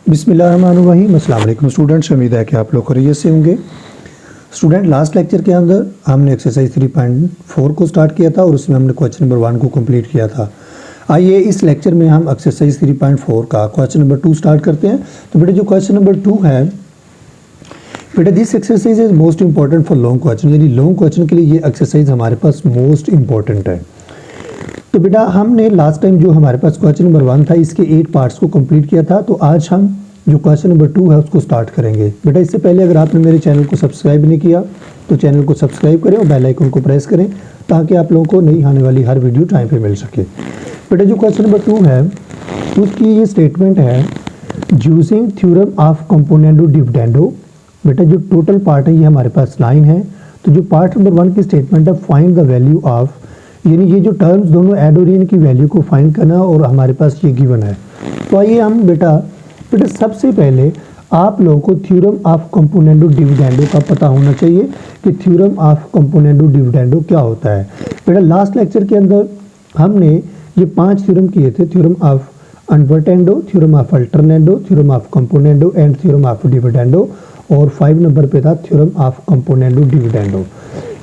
बिस्मिल्लाहिर्रहमानिर्रहीम। अस्सलाम वालेकुम स्टूडेंट्स, उम्मीद है कि आप लोग खैरियत से होंगे। स्टूडेंट, लास्ट लेक्चर के अंदर हमने एक्सरसाइज 3.4 को स्टार्ट किया था और उसमें हमने क्वेश्चन नंबर 1 को कंप्लीट किया था। आइए इस लेक्चर में हम एक्सरसाइज 3.4 का क्वेश्चन नंबर 2 स्टार्ट करते हैं। तो बेटा जो क्वेश्चन नंबर 2 है, बेटा this exercise is most important for long question, यानी लॉन्ग क्वेश्चन के लिए ये एक्सरसाइज हमारे पास मोस्ट इंपॉर्टेंट है। तो बेटा हमने लास्ट टाइम जो हमारे पास क्वेश्चन नंबर 1 था इसके 8 पार्ट्स को कंप्लीट किया था। तो आज हम जो क्वेश्चन नंबर 2 है उसको स्टार्ट करेंगे। बेटा इससे पहले अगर आपने मेरे चैनल को सब्सक्राइब नहीं किया तो चैनल को सब्सक्राइब करें और बेल आइकन को प्रेस करें ताकि आप लोगों को नई आने वाली हर वीडियो टाइम पे मिल सके। बेटा जो क्वेश्चन नंबर 2 है उसकी ये स्टेटमेंट है, using theorem of componendo dividendo. बेटा जो टोटल पार्ट है ये हमारे पास 9 है। तो जो पार्ट नंबर 1 की स्टेटमेंट है, फाइंड द वैल्यू ऑफ, यानी ये जो टर्म्स दोनों ऐड हो रही है इनकी वैल्यू को फाइंड करना और हमारे पास ये गिवन है। तो आइए हम बेटा सबसे पहले आप लोगों को थ्योरम ऑफ कंपोनेंडो डिविडेंडो का पता होना चाहिए कि थ्योरम ऑफ कंपोनेंडो डिविडेंडो क्या होता है। बेटा लास्ट लेक्चर के अंदर हमने ये 5 थ्योरम किए थे, theorem of invertendo, theorem of alternendo, theorem of componendo and theorem of dividendo, और 5 नंबर पे था थ्योरम ऑफ कंपोनेंडो डिविडेंडो।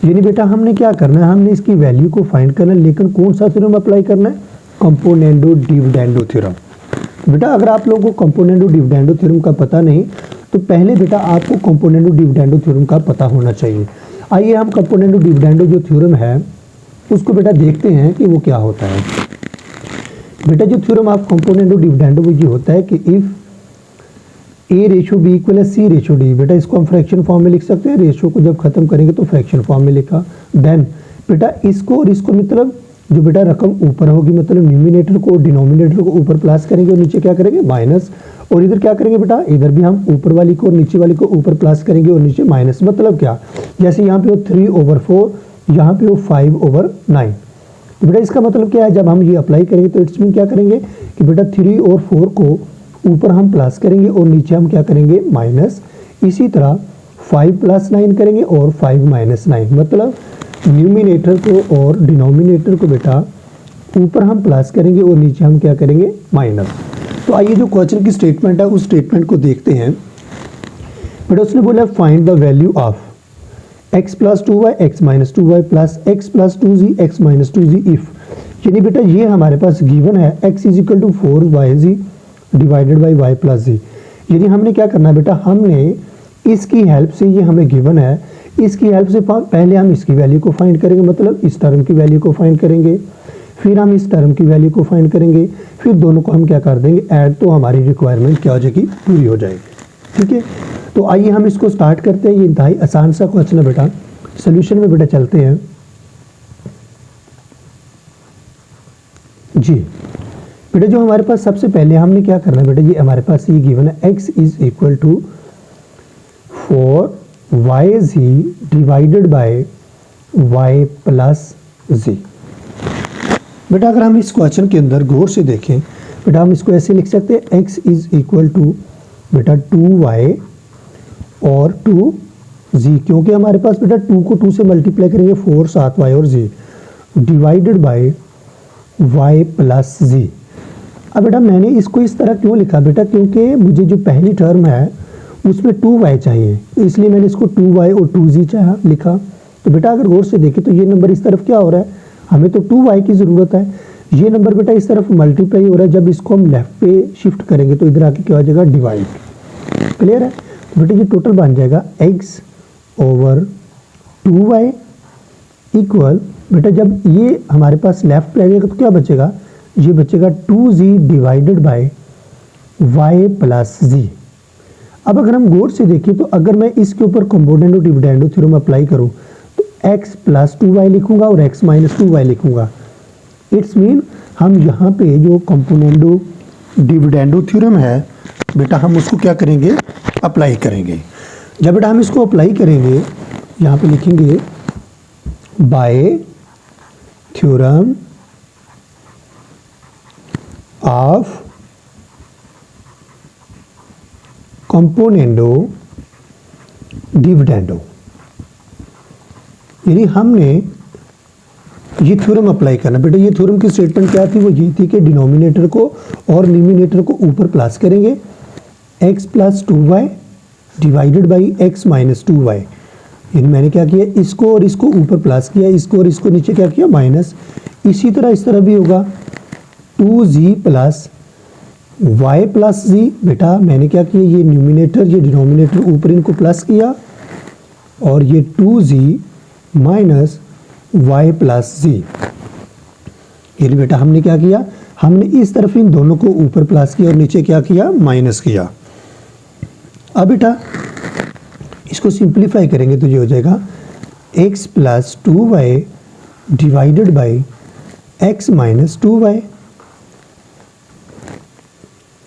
यानी बेटा हमने क्या करना है, हमने इसकी वैल्यू को फाइंड करना है, लेकिन कौन सा थ्योरम अप्लाई करना है, कंपोनेंडो डिविडेंडो थ्योरम। बेटा अगर आप लोगों को कंपोनेंडो डिविडेंडो थ्योरम का पता नहीं तो पहले बेटा आपको कंपोनेंडो डिविडेंडो थ्योरम का पता होना चाहिए। आइए हम कंपोनेंडो डिविडेंडो जो थ्योरम है उसको बेटा देखते हैं कि वो क्या होता है। बेटा जो थ्योरम ऑफ कंपोनेंडो डिविडेंडो वो ये होता है कि if A ratio B equal है सी रेशो डी। बेटा इसको हम फ्रैक्शन फॉर्म में लिख सकते हैं, रेशो को जब खत्म करेंगे तो फ्रैक्शन फॉर्म में लिखा। देन बेटा इसको और इसको मतलब जो बेटा रकम ऊपर होगी मतलब न्यूमिनेटर को डिनोमिनेटर को ऊपर प्लस करेंगे और नीचे क्या करेंगे माइनस, और इधर क्या करेंगे बेटा इधर भी हम ऊपर वाली को और नीचे वाली को ऊपर प्लस करेंगे और नीचे माइनस। मतलब क्या, जैसे यहाँ पे हो 3/4, यहाँ पे हो 5/9। तो बेटा इसका मतलब क्या है, जब हम ये अप्लाई करेंगे तो इट्स मीन क्या करेंगे कि बेटा 3 और 4 को ऊपर हम प्लस करेंगे और नीचे हम क्या करेंगे माइनस। इसी तरह 5 + 9 करेंगे और 5 - 9, मतलब न्यूमिनेटर को और डिनोमिनेटर को बेटा ऊपर हम प्लस करेंगे और नीचे हम क्या करेंगे माइनस। तो आइए जो क्वेश्चन की स्टेटमेंट है उस स्टेटमेंट को देखते हैं। बेटा उसने बोला find the value of x + 2y x - 2y plus x + 2z x - 2z if, यानी बेटा ये हमारे पास गिवन है x = 4yz divided by y + z। यानी हमने क्या करना है बेटा, हमने इसकी हेल्प से, ये हमें गिवन है, इसकी हेल्प से पहले हम इसकी वैल्यू को फाइंड करेंगे, मतलब इस टर्म की वैल्यू को फाइंड करेंगे, फिर हम इस टर्म की वैल्यू को फाइंड करेंगे, फिर दोनों को हम क्या कर देंगे ऐड, तो हमारी रिक्वायरमेंट क्या हो जाएगी, पूरी हो जाएगी। ठीक है, तो आइए हम इसको स्टार्ट करते हैं। ये इंतहाई आसान सा क्वेश्चन है बेटा। सोल्यूशन में बेटा चलते हैं जी। बेटा जो हमारे पास सबसे पहले हमने क्या करना है बेटा, ये हमारे पास ये गिवन है x = 4yz divided by y + z। बेटा अगर हम इस क्वेश्चन के अंदर गौर से देखें बेटा हम इसको ऐसे लिख सकते हैं, x = बेटा 2y और 2z, क्योंकि हमारे पास बेटा 2 को 2 से मल्टीप्लाई करेंगे 4 7y और z divided by y + z। अब बेटा मैंने इसको इस तरह क्यों लिखा बेटा, क्योंकि मुझे जो पहली टर्म है उसमें 2y चाहिए, तो इसलिए मैंने इसको 2y और 2z लिखा। तो बेटा अगर गौर से देखें तो ये नंबर इस तरफ क्या हो रहा है, हमें तो 2y की ज़रूरत है, ये नंबर बेटा इस तरफ मल्टीप्लाई हो रहा है। जब इसको हम लेफ्ट पे शिफ्ट करेंगे तो इधर आके क्या हो जाएगा डिवाइड। क्लियर है, तो बेटा ये टोटल बन जाएगा x/2y इक्वल, बेटा जब ये हमारे पास लेफ्ट पे आ जाएगा तो क्या बचेगा, ये बचेगा 2z divided by y + z। अब अगर हम गौर से देखें तो अगर मैं इसके ऊपर कंपोनेंडो डिविडेंडो थ्योरम अप्लाई करूं तो x + 2y लिखूंगा और x - 2y लिखूंगा। इट्स मीन हम यहाँ पे जो कंपोनेंडो डिविडेंडो थ्योरम है बेटा हम उसको क्या करेंगे अप्लाई करेंगे। जब बेटा हम इसको अप्लाई करेंगे यहाँ पे लिखेंगे bye theorem of componendo dividendo, यानी हमने ये थ्योरम अप्लाई करना। बेटा ये थ्योरम की स्टेटमेंट क्या थी, वो ये थी कि डिनोमिनेटर को और न्यूमिनेटर को ऊपर प्लस करेंगे x plus 2y divided by x minus 2y। यानी मैंने क्या किया, इसको और इसको ऊपर प्लस किया, इसको और इसको नीचे क्या किया, माइनस। इसी तरह इस तरह भी होगा 2z plus y plus z। बेटा मैंने क्या किया, ये न्यूमिनेटर ये डिनोमिनेटर ऊपर इनको प्लस किया, और ये 2z minus y plus z। यानी बेटा हमने क्या किया, हमने इस तरफ इन दोनों को ऊपर प्लस किया और नीचे क्या किया, माइनस किया। अब बेटा इसको सिंप्लीफाई करेंगे तो ये हो जाएगा x plus 2y divided by x minus 2y।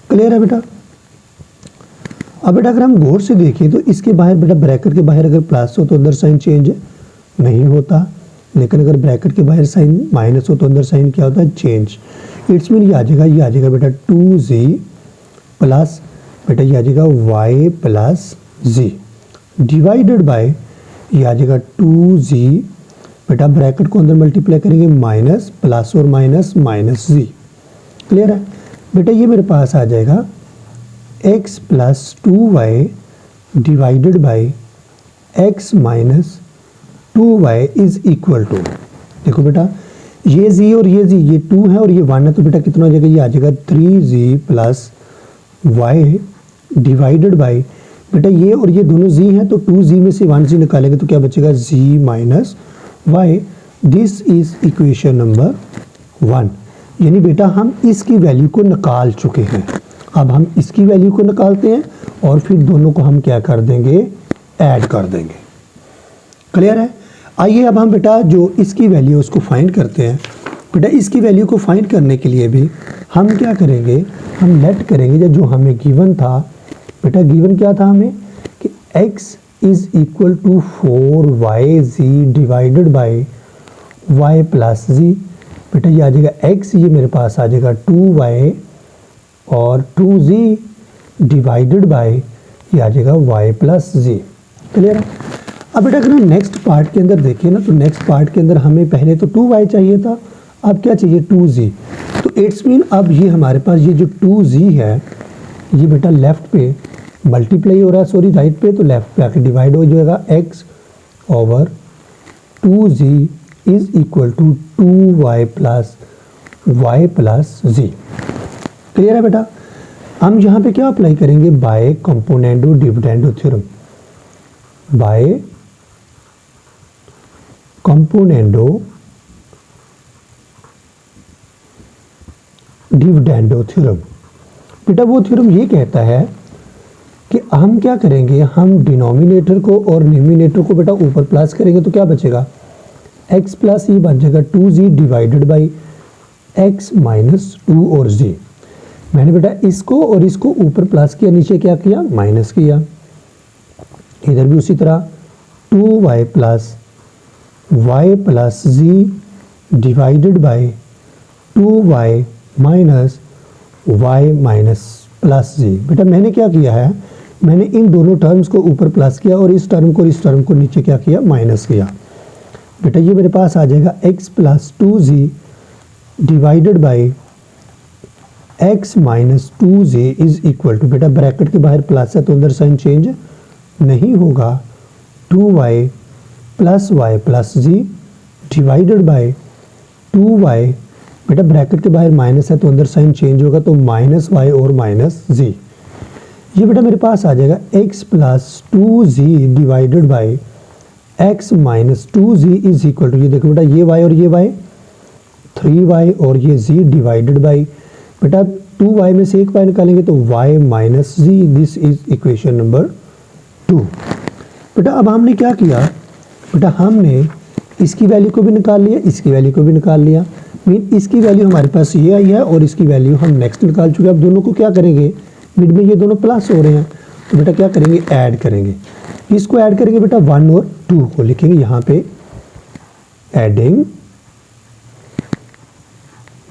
Clear है बेटा। अब बेटा अगर हम गौर से देखें तो इसके बाहर बेटा ब्रैकेट के बाहर अगर प्लस हो तो अंदर साइन चेंज नहीं होता, लेकिन अगर ब्रैकेट के बाहर साइन माइनस हो तो अंदर साइन क्या होता है, चेंज। इट्स मीन ये आ जाएगा बेटा 2z प्लस बेटा ये आ जाएगा y plus z divided by ये आ जाएगा 2z बेटा ब्रैकेट को अंदर मल्टीप्लाई करेंगे माइनस प्लस और माइनस माइनस z। क्लियर है बेटा। ये मेरे पास आ जाएगा x plus 2y divided by x minus 2y is equal to, देखो बेटा ये z और ये z, ये 2 है और ये 1 है, तो बेटा कितना हो जाएगा, ये आ जाएगा 3z plus y divided by बेटा ये और ये दोनों z हैं, तो 2z में से 1z निकालेंगे तो क्या बचेगा, z minus y। This is equation number 1। यानी बेटा हम इसकी वैल्यू को निकाल चुके हैं। अब हम इसकी वैल्यू को निकालते हैं और फिर दोनों को हम क्या कर देंगे, ऐड कर देंगे। क्लियर है। आइए अब हम बेटा जो इसकी वैल्यू उसको फाइंड करते हैं। बेटा इसकी वैल्यू को फाइंड करने के लिए भी हम क्या करेंगे, हम लेट करेंगे जो हमें गिवन था। बेटा गिवन क्या था हमें कि x is equal to 4yz divided by y plus z। बेटा ये आ जाएगा x, ये मेरे पास आ जाएगा 2y और 2z डिवाइडेड बाई ये आ जाएगा y प्लस z। क्लियर है। अब बेटा अगर हम नेक्स्ट पार्ट के अंदर देखिए ना, तो नेक्स्ट पार्ट के अंदर हमें पहले तो 2y चाहिए था, अब क्या चाहिए 2z। तो इट्स मीन अब ये हमारे पास ये जो 2z है ये बेटा लेफ्ट पे मल्टीप्लाई हो रहा है, सॉरी राइट पे, तो लेफ्ट पे आके डिवाइड हो जाएगा x over 2z is equal to 2y plus y plus z। Clear है बेटा। हम यहाँ पे क्या अप्लाई करेंगे, by componendo dividendo theorem, by componendo dividendo theorem. बेटा वो थ्योरम ये कहता है कि हम क्या करेंगे, हम डिनोमिनेटर को और न्यूमिनेटर को बेटा ऊपर प्लस करेंगे तो क्या बचेगा, x प्लस ये बन जाएगा 2z divided by x minus 2 और z। मैंने बेटा इसको और इसको ऊपर प्लस किया, नीचे क्या किया, माइनस किया। इधर भी उसी तरह 2y plus y plus z divided by 2y minus y minus plus z। बेटा मैंने क्या किया है, मैंने इन दोनों टर्म्स को ऊपर प्लस किया और इस टर्म को इस टर्म को नीचे क्या किया, माइनस किया। बेटा ये मेरे पास आ जाएगा x plus 2z divided by x minus 2z is equal to, बेटा ब्रैकेट के बाहर प्लस है तो अंदर साइन चेंज नहीं होगा, 2y plus y plus z divided by 2y, बेटा ब्रैकेट के बाहर माइनस है तो अंदर साइन चेंज होगा, तो माइनस y और माइनस z। ये बेटा मेरे पास आ जाएगा x plus 2z divided by x minus 2z is equal to, ये देखो बेटा ये y और ये y 3y और ये z डिवाइडेड बाई, बेटा 2y में से एक y निकालेंगे तो y minus z। This is equation number 2। बेटा अब हमने क्या किया, बेटा हमने इसकी वैल्यू को भी निकाल लिया, इसकी वैल्यू को भी निकाल लिया। मीन इसकी वैल्यू हमारे पास ये आई है और इसकी वैल्यू हम नेक्स्ट निकाल चुके हैं। अब दोनों को क्या करेंगे, मिड में ये दोनों प्लस हो रहे हैं तो बेटा क्या करेंगे, ऐड करेंगे। इसको ऐड करेंगे बेटा 1 और 2 को लिखेंगे यहाँ पे, एडिंग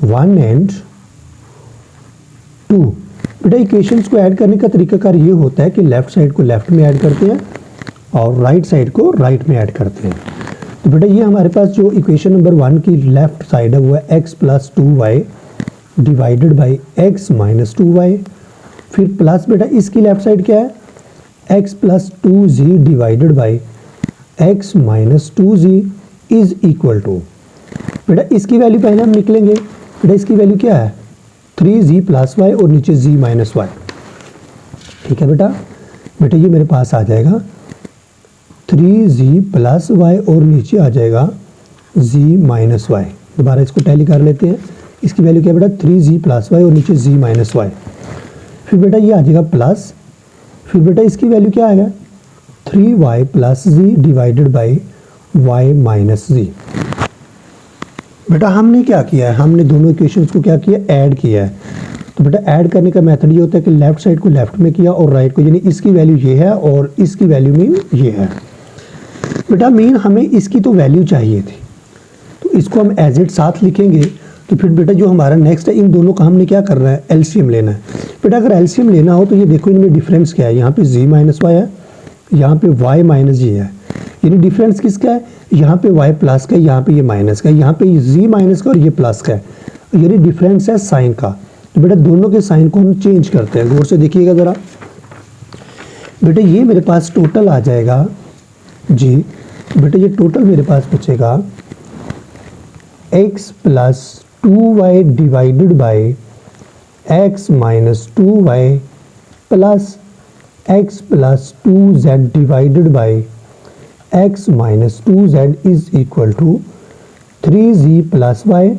1 एंड 2। बेटा इक्वेशंस को ऐड करने का तरीकाकार ये होता है कि लेफ्ट साइड को लेफ्ट में ऐड करते हैं और राइट साइड को राइट में ऐड करते हैं। तो बेटा ये हमारे पास जो इक्वेशन नंबर 1 की लेफ्ट साइड है वो है x plus 2y divided by x minus 2y, फिर प्लस बेटा इसकी लेफ्ट साइड क्या है, x plus 2z divided by x minus 2z is equal to, बेटा इसकी वैल्यू पहले हम निकलेंगे। बेटा इसकी वैल्यू क्या है 3z प्लस वाई और नीचे z माइनस वाई। ठीक है बेटा, बेटा ये मेरे पास आ जाएगा 3z प्लस वाई और नीचे आ जाएगा z माइनस वाई। दोबारा इसको टैली कर लेते हैं। इसकी वैल्यू क्या है बेटा 3z प्लस वाई और नीचे z माइनस वाई। फिर बेटा ये आ जाएगा प्लस, फिर बेटा इसकी वैल्यू क्या आएगा 3y plus z divided by y minus z। बेटा हमने क्या किया है, हमने दोनों इक्वेशंस को क्या किया, ऐड किया है। तो बेटा ऐड करने का मेथड ये होता है कि लेफ्ट साइड को लेफ्ट में किया और राइट को, यानी इसकी वैल्यू ये है और इसकी वैल्यू मीन ये है। बेटा मीन हमें इसकी तो वैल्यू चाहिए थी, तो इसको हम एज इट साथ लिखेंगे। तो फिर बेटा जो हमारा नेक्स्ट है, इन दोनों का हमने क्या करना है, एलसीएम लेना है। बेटा अगर एलसीएम लेना हो तो ये देखो इनमें डिफरेंस क्या है, यहाँ पे z माइनस वाई है, यहाँ पे y माइनस जी है। यानी डिफरेंस किसका है, यहाँ पे y प्लस का है, यहाँ पे ये माइनस का है, यहाँ पे z माइनस का और ये प्लस का है। यानी डिफरेंस है साइन का। तो बेटा दोनों के साइन को हम चेंज करते हैं, गौर से देखिएगा ज़रा। बेटा ये मेरे पास टोटल आ जाएगा जी, बेटा ये टोटल मेरे पास बचेगा x plus 2y divided by x minus 2y plus x plus 2z divided by x minus 2z is equal to 3z plus y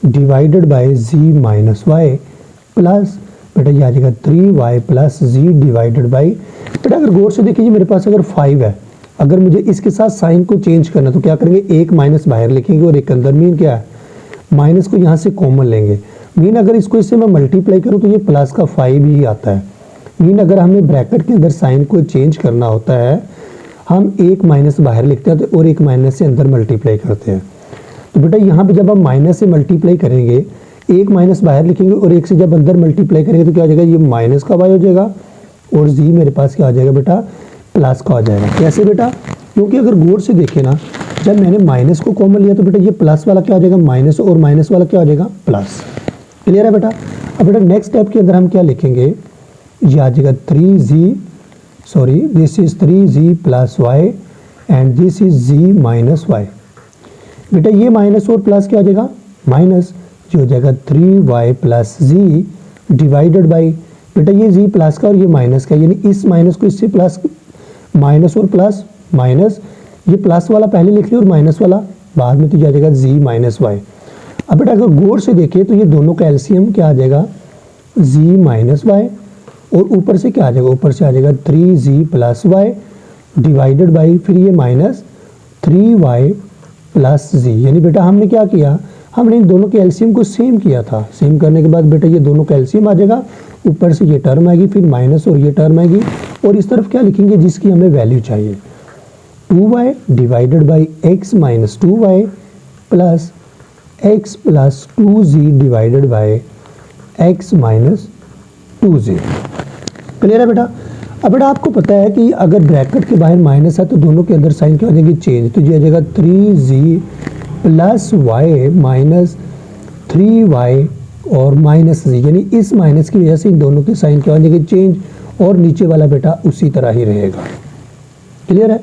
divided by z minus y plus बेटा ये आ जाएगा 3y plus z divided by. बेटा अगर गौर से देखिए मेरे पास अगर 5 है, अगर मुझे इसके साथ साइन को चेंज करना तो क्या करेंगे, एक माइनस बाहर लिखेंगे और एक अंदर। मीन क्या है, माइनस को यहाँ से कॉमन लेंगे। मीन अगर इसको इससे मैं मल्टीप्लाई करूँ तो ये प्लस का 5 ही आता है। मीन अगर हमें ब्रैकेट के अंदर साइन को चेंज करना होता है, हम एक माइनस बाहर लिखते हैं और एक माइनस से अंदर मल्टीप्लाई करते हैं। तो बेटा यहाँ पे जब हम माइनस से मल्टीप्लाई करेंगे, एक माइनस बाहर लिखेंगे और एक से जब अंदर मल्टीप्लाई करेंगे तो क्या हो जाएगा, ये माइनस का वाई हो जाएगा और जी मेरे पास क्या आ जाएगा बेटा, प्लस का हो जाएगा। कैसे बेटा, क्योंकि अगर गौर से देखें ना, जब मैंने माइनस को कॉमन लिया तो बेटा ये प्लस वाला क्या हो जाएगा, माइनस, और माइनस वाला क्या हो जाएगा, प्लस। क्लियर है बेटा। अब बेटा नेक्स्ट स्टेप के अंदर हम क्या लिखेंगे, ये आ जाएगा 3z, sorry this is 3z plus y and this is z minus y. बेटा ये माइनस और प्लस क्या हो जाएगा, माइनस, जो हो जाएगा 3y plus z divided by, बेटा ये z प्लस का और ये माइनस का, यानी इस माइनस को इससे प्लस, माइनस और प्लस माइनस, ये प्लस वाला पहले लिख लिया और माइनस वाला बाद में, तो ये आ जाएगा z माइनस वाई। अब बेटा अगर गौर से देखें तो ये दोनों का एलसीएम क्या आ जाएगा, z माइनस वाई, और ऊपर से क्या आ जाएगा, ऊपर से आ जाएगा 3z plus y divided by, फिर ये माइनस 3y प्लस z। यानी बेटा हमने क्या किया, हमने इन दोनों के एलसीएम को सेम किया था। सेम करने के बाद बेटा ये दोनों का एलसीएम आ जाएगा, ऊपर से ये टर्म आएगी, फिर माइनस और ये टर्म आएगी, और इस तरफ क्या लिखेंगे जिसकी हमें वैल्यू चाहिए, 2y divided by x minus 2y plus x plus 2z divided by x minus 2z। Clear है बेटा। अब बेटा आपको पता है कि अगर ब्रैकेट के बाहर माइनस है तो दोनों के अंदर साइन क्या हो जाएगी, चेंज। तो ये आ जाएगा 3z plus Y minus 3y और माइनस z, यानी इस माइनस की वजह से इन दोनों के साइन क्या हो जाएंगे, चेंज, और नीचे वाला बेटा उसी तरह ही रहेगा। क्लियर है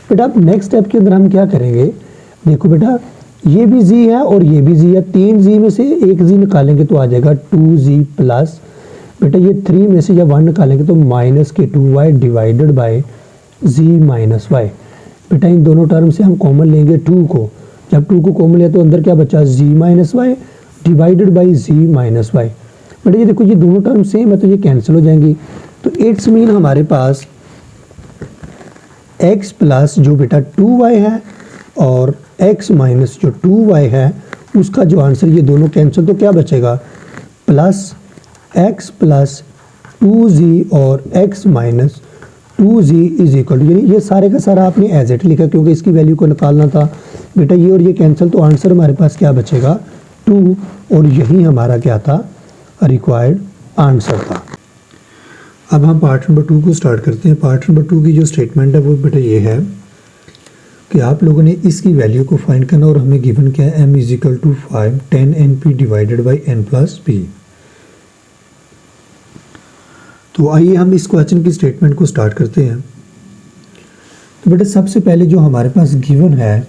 बेटा। अब नेक्स्ट स्टेप के अंदर हम क्या करेंगे, देखो बेटा ये भी z है और ये भी z है, 3z में से एक z निकालेंगे तो आ जाएगा 2z प्लस, बेटा ये 3 में से जब 1 निकालेंगे तो माइनस के 2y divided by z minus y. बेटा इन दोनों टर्म से हम कॉमन लेंगे 2 को, जब 2 को कॉमन लिया तो अंदर क्या बचा, z minus y divided by z minus y. बेटा ये देखो ये दोनों टर्म सेम है तो ये कैंसिल हो जाएंगी। तो इट्स मीन हमारे पास x प्लस जो बेटा 2y है और x माइनस जो 2y है उसका जो आंसर, ये दोनों कैंसिल, तो क्या बचेगा, प्लस x प्लस 2z और x minus 2z is equal to, यानी ये सारे का सारा आपने एज इट लिखा क्योंकि इसकी वैल्यू को निकालना था। बेटा ये और ये कैंसिल, तो आंसर हमारे पास क्या बचेगा, 2, और यही हमारा क्या था, रिक्वायर्ड आंसर था। अब हम पार्ट नंबर 2 को स्टार्ट करते हैं। पार्ट नंबर 2 की जो स्टेटमेंट है वो बेटा ये है कि आप लोगों ने इसकी वैल्यू को फाइंड करना और हमें गिवन क्या है, m is equal to 5 10 np divided by n plus p। तो आइए हम इस क्वेश्चन की स्टेटमेंट को स्टार्ट करते हैं। तो बेटा सबसे पहले जो हमारे पास गिवन है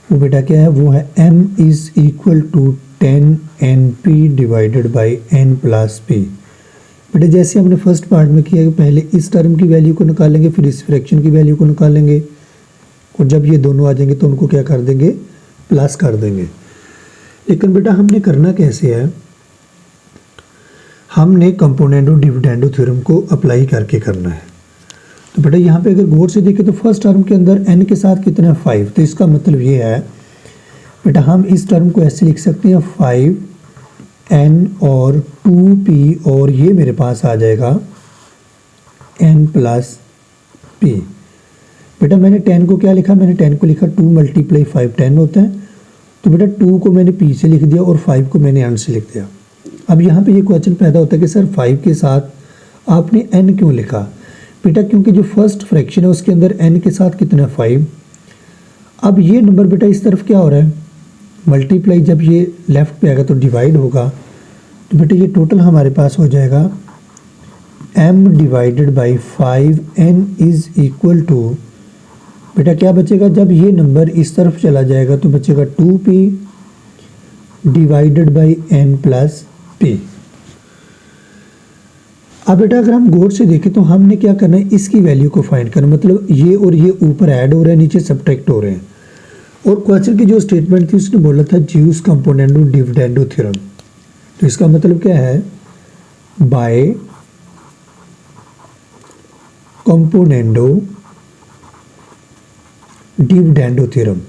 वो बेटा क्या है, वो है m is equal to 10np divided by n plus p। बेटा जैसे हमने फर्स्ट पार्ट में किया कि पहले इस टर्म की वैल्यू को निकालेंगे, फिर इस फ्रैक्शन की वैल्यू को निकालेंगे, और जब ये दोनों आ जाएंगे तो उनको क्या कर देंगे, प्लस कर देंगे। लेकिन बेटा हमने करना कैसे है, हमने कंपोनेंडो डिविडेंडो थ्योरम को अप्लाई करके करना है। तो बेटा यहाँ पे अगर गौर से देखें तो फर्स्ट टर्म के अंदर n के साथ कितना है 5, तो इसका मतलब ये है बेटा हम इस टर्म को ऐसे लिख सकते हैं 5n और 2p, और ये मेरे पास आ जाएगा n प्लस p। बेटा मैंने 10 को क्या लिखा, मैंने 10 को लिखा 2 मल्टीप्लाई 5 10 होता है, तो बेटा 2 को मैंने p से लिख दिया और 5 को मैंने n से लिख दिया। अब यहाँ पे ये क्वेश्चन पैदा होता है कि सर 5 के साथ आपने n क्यों लिखा। बेटा क्योंकि जो फर्स्ट फ्रैक्शन है उसके अंदर n के साथ कितना है 5। अब ये नंबर बेटा इस तरफ क्या हो रहा है, मल्टीप्लाई, जब ये लेफ्ट पे आएगा तो डिवाइड होगा, तो बेटा ये टोटल हमारे पास हो जाएगा m divided by 5n is equal to, बेटा क्या बचेगा, जब ये नंबर इस तरफ चला जाएगा तो बचेगा 2p divided by n plus p। अब बेटा अगर हम गौर से देखें तो हमने क्या करना है, इसकी वैल्यू को फाइंड करना, मतलब ये और ये ऊपर ऐड हो रहा है, नीचे सब्ट्रैक्ट हो रहे हैं। और क्वेश्चन की जो स्टेटमेंट थी उसने बोला था ज्यूस कंपोनेंडो डिविडेंडो थ्योरम, तो इसका मतलब क्या है, बाय कंपोनेंडो डिविडेंडो थ्योरम।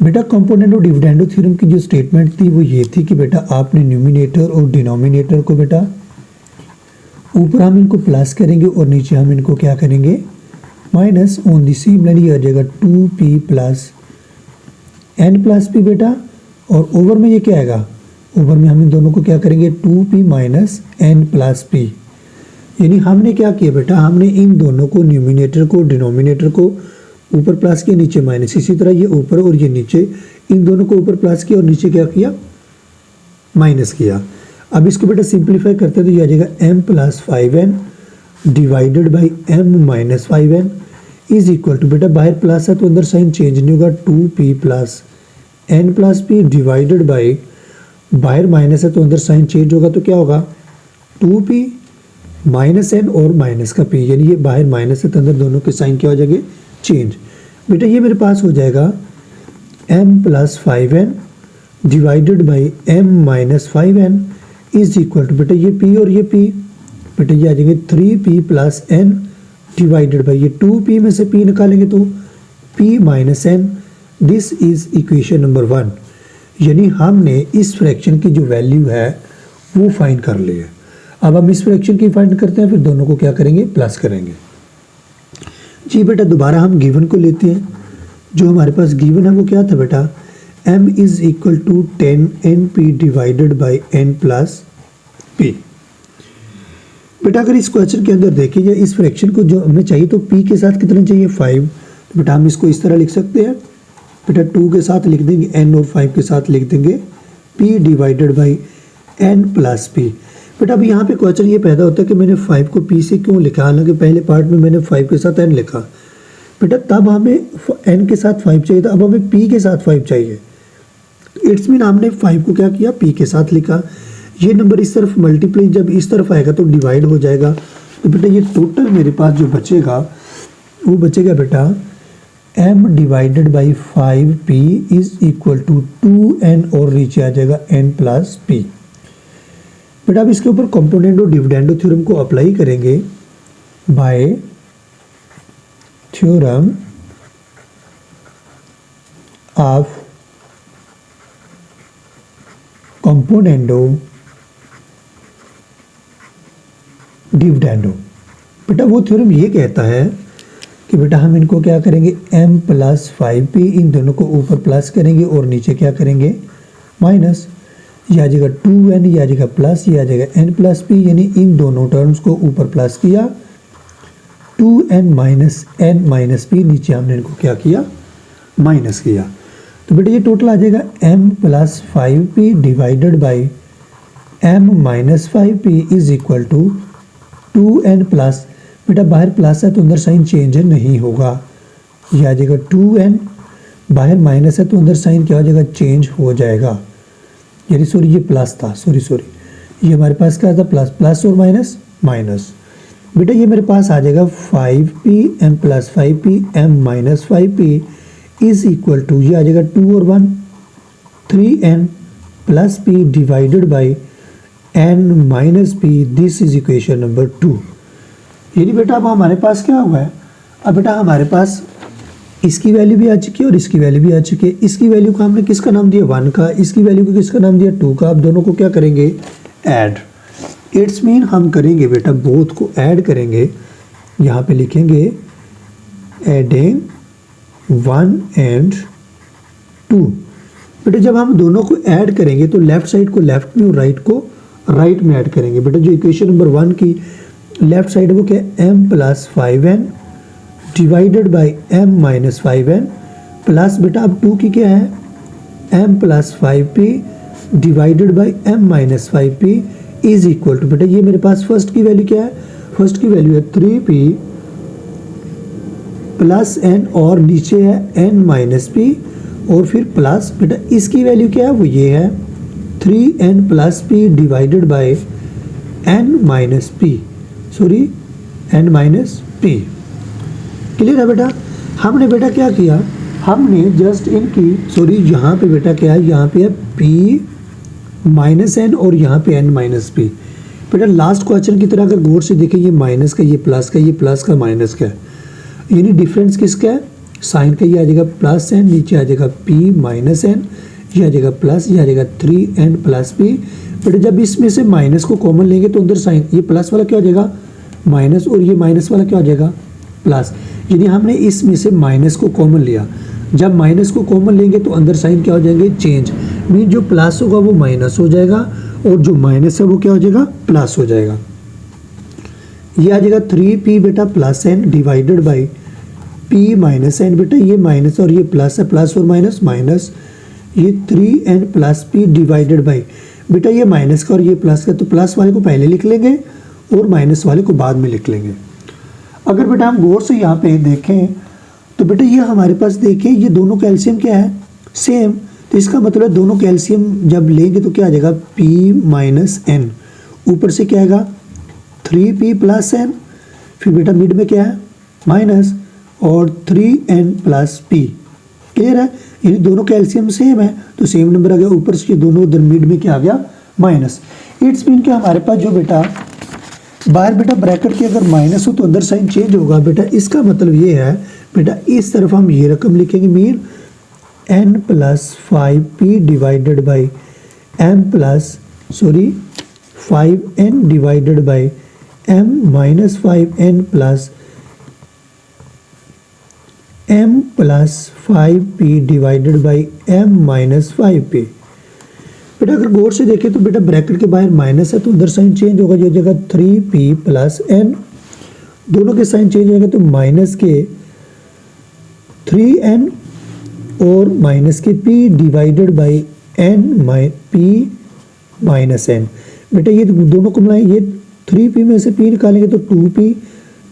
बेटा कंपोनेंडो डिविडेंडो थ्योरम की जो स्टेटमेंट थी वो ये थी कि बेटा आपने न्यूमिनेटर और डिनोमिनेटर को बेटा ऊपर हम इनको प्लस करेंगे और नीचे हम इनको क्या करेंगे, माइनस। ऑन दी सिमिलर ये आ जाएगा 2p plus n plus p बेटा, और ओवर में ये क्या आएगा, ओवर में हम इन दोनों को क्या करेंगे 2p minus n plus p। यानी हमने क्या किया बेटा, हमने इन दोनों को न्यूमिनेटर को डिनोमिनेटर को ऊपर प्लस किया, नीचे माइनस, इसी तरह ये ऊपर और ये नीचे, इन दोनों को ऊपर प्लस किया और नीचे क्या किया, माइनस किया। अब इसको बेटा सिंप्लीफाई करते हैं तो ये आ जाएगा m plus 5n divided by m minus 5n is equal to, बेटा बाहर प्लस है तो अंदर साइन चेंज नहीं होगा, 2p plus n plus p divided by, बाहर माइनस है तो अंदर साइन चेंज होगा, तो क्या होगा 2p माइनस n और माइनस का p, यानी ये बाहर माइनस है तो अंदर दोनों के साइन क्या हो जाएंगे, चेंज। बेटा ये मेरे पास हो जाएगा m plus 5n divided by m minus 5n is equal to, बेटा ये p और ये p, बेटा ये आ जाएंगे 3p plus n divided by, ये 2p में से p निकालेंगे तो p minus n। This is equation number 1। यानी हमने इस फ्रैक्शन की जो वैल्यू है वो फाइंड कर ली है। अब हम इस फ्रैक्शन की फाइंड करते हैं, फिर दोनों को क्या करेंगे, प्लस करेंगे। जी बेटा दोबारा हम गिवन को लेते हैं। जो हमारे पास गिवन है वो क्या था बेटा, m is equal to 10np divided by n plus p। बेटा अगर इस क्वेश्चन के अंदर देखें या इस फ्रैक्शन को जो हमें चाहिए तो p के साथ कितना चाहिए 5, तो बेटा हम इसको इस तरह लिख सकते हैं, बेटा 2 के साथ लिख देंगे n और 5 के साथ लिख देंगे p divided by n plus p। बेटा अब यहाँ पे क्वेश्चन ये पैदा होता है कि मैंने 5 को p से क्यों लिखा, हालांकि पहले पार्ट में मैंने 5 के साथ n लिखा। बेटा तब हमें n के साथ 5 चाहिए था, अब हमें p के साथ 5 चाहिए। इट्स मीन हमने 5 को क्या किया, p के साथ लिखा। ये नंबर इस तरफ मल्टीप्लाई जब इस तरफ आएगा तो डिवाइड हो जाएगा, तो बेटा ये टोटल मेरे पास जो बचेगा वो बचेगा बेटा m divided by 5p is equal to 2n और नीचे आ जाएगा n प्लस p। बेटा अब इसके ऊपर कंपोनेंडो डिविडेंडो थ्योरम को अप्लाई करेंगे, bye theorem of componendo dividendo. बेटा वो थ्योरम ये कहता है कि बेटा हम इनको क्या करेंगे, m प्लस 5p, इन दोनों को ऊपर प्लस करेंगे और नीचे क्या करेंगे, माइनस। ये आ जाएगा 2n, ये आ जाएगा प्लस, ये आ जाएगा n प्लस p, यानी इन दोनों टर्म्स को ऊपर प्लस किया, 2n minus n minus p, नीचे हमने इनको क्या किया, माइनस किया। तो बेटा ये टोटल आ जाएगा m plus 5p divided by m minus 5p is equal to 2n plus, बेटा बाहर प्लस है तो अंदर साइन चेंज नहीं होगा, ये आ जाएगा 2n, बाहर माइनस है तो अंदर साइन क्या हो जाएगा, चेंज हो जाएगा। यानी सॉरी ये प्लस था, सॉरी ये हमारे पास क्या था, प्लस, प्लस और माइनस माइनस। बेटा ये मेरे पास आ जाएगा 5p m plus 5p m minus 5p is equal to, ये आ जाएगा 2 और 1 3n plus p divided by n minus p, this is equation number 2। यानी बेटा अब हमारे पास क्या हुआ है, अब बेटा हमारे पास इसकी वैल्यू भी आ चुकी है और इसकी वैल्यू भी आ चुकी है। इसकी वैल्यू को हमने किसका नाम दिया, 1 का, इसकी वैल्यू को किसका नाम दिया, 2 का। अब दोनों को क्या करेंगे, ऐड। इट्स मीन हम करेंगे बेटा बोथ को ऐड करेंगे, यहाँ पे लिखेंगे एडिंग 1 एंड 2। बेटा जब हम दोनों को ऐड करेंगे तो लेफ्ट साइड को लेफ्ट में और राइट को राइट में ऐड करेंगे। बेटा जो इक्वेशन नंबर 1 की लेफ्ट साइड वो क्या है, m plus 5n divided by m minus 5n plus, बेटा अब 2 की क्या है, m plus 5p divided by m minus 5p is equal to, बेटा ये मेरे पास फर्स्ट की वैल्यू क्या है, फर्स्ट की वैल्यू है 3p प्लस n और नीचे है n माइनस p और फिर प्लस, बेटा इसकी वैल्यू क्या है, वो ये है 3n plus p divided by n minus p, sorry n minus p। Clear है बेटा। हमने बेटा क्या किया, हमने जस्ट इनकी, सॉरी यहाँ पे बेटा क्या है, यहाँ पे है p माइनस n और यहाँ पे n माइनस p। बेटा लास्ट क्वेश्चन की तरह अगर गौर से देखें, ये माइनस का, ये प्लस का, ये प्लस का, माइनस का है, यानी डिफरेंस किसका है, साइन का। ये आ जाएगा प्लस n, नीचे आ जाएगा p माइनस n, ये आ जाएगा प्लस, ये आ जाएगा 3n प्लस p। बेटा जब इसमें से माइनस को कॉमन लेंगे तो अंदर साइन, ये प्लस वाला क्या हो जाएगा माइनस और ये माइनस वाला क्या हो जाएगा प्लस। यानी हमने इसमें से माइनस को कॉमन लिया, जब माइनस को कॉमन लेंगे तो अंदर साइन क्या हो जाएंगे, चेंज। मीन जो प्लस होगा वो माइनस हो जाएगा और जो माइनस है वो क्या हो जाएगा, प्लस हो जाएगा। ये आ जाएगा 3p बेटा plus n divided by p minus n। बेटा ये माइनस और ये प्लस है, प्लस और माइनस माइनस, ये 3n plus p divided by, बेटा ये माइनस का और ये प्लस का, तो प्लस वाले को पहले लिख लेंगे और माइनस वाले को बाद में लिख लेंगे। अगर बेटा हम गौर से यहाँ पे देखें तो बेटा ये हमारे पास देखें, ये दोनों कैल्शियम क्या है, सेम। तो इसका मतलब दोनों कैल्शियम जब लेंगे तो क्या आ जाएगा, p माइनस n, ऊपर से क्या आएगा 3p प्लस n, फिर बेटा मिड में क्या है माइनस और 3n प्लस p। क्लियर है, यानी दोनों कैल्शियम सेम है तो सेम नंबर आ गया, ऊपर से दोनों उधर मिड में क्या आ गया माइनस। इट्स मीन कि हमारे पास जो बेटा बाहर बेटा ब्रैकेट के अगर माइनस हो तो अंदर साइन चेंज होगा। बेटा इसका मतलब ये है, बेटा इस तरफ हम ये रकम लिखेंगे, mean n plus 5p divided by m plus, sorry 5n divided by m minus 5n plus m plus 5p divided by m minus 5p। बेटा अगर गौर से देखें तो बेटा ब्रैकेट के बाहर माइनस है तो उधर साइन चेंज होगा, जो जगह 3p प्लस n, दोनों के साइन चेंज होंगे तो माइनस के 3n और माइनस के p divided by n p minus n। बेटा ये दोनों को मिलाएं, ये 3p में से p निकालेंगे तो 2p,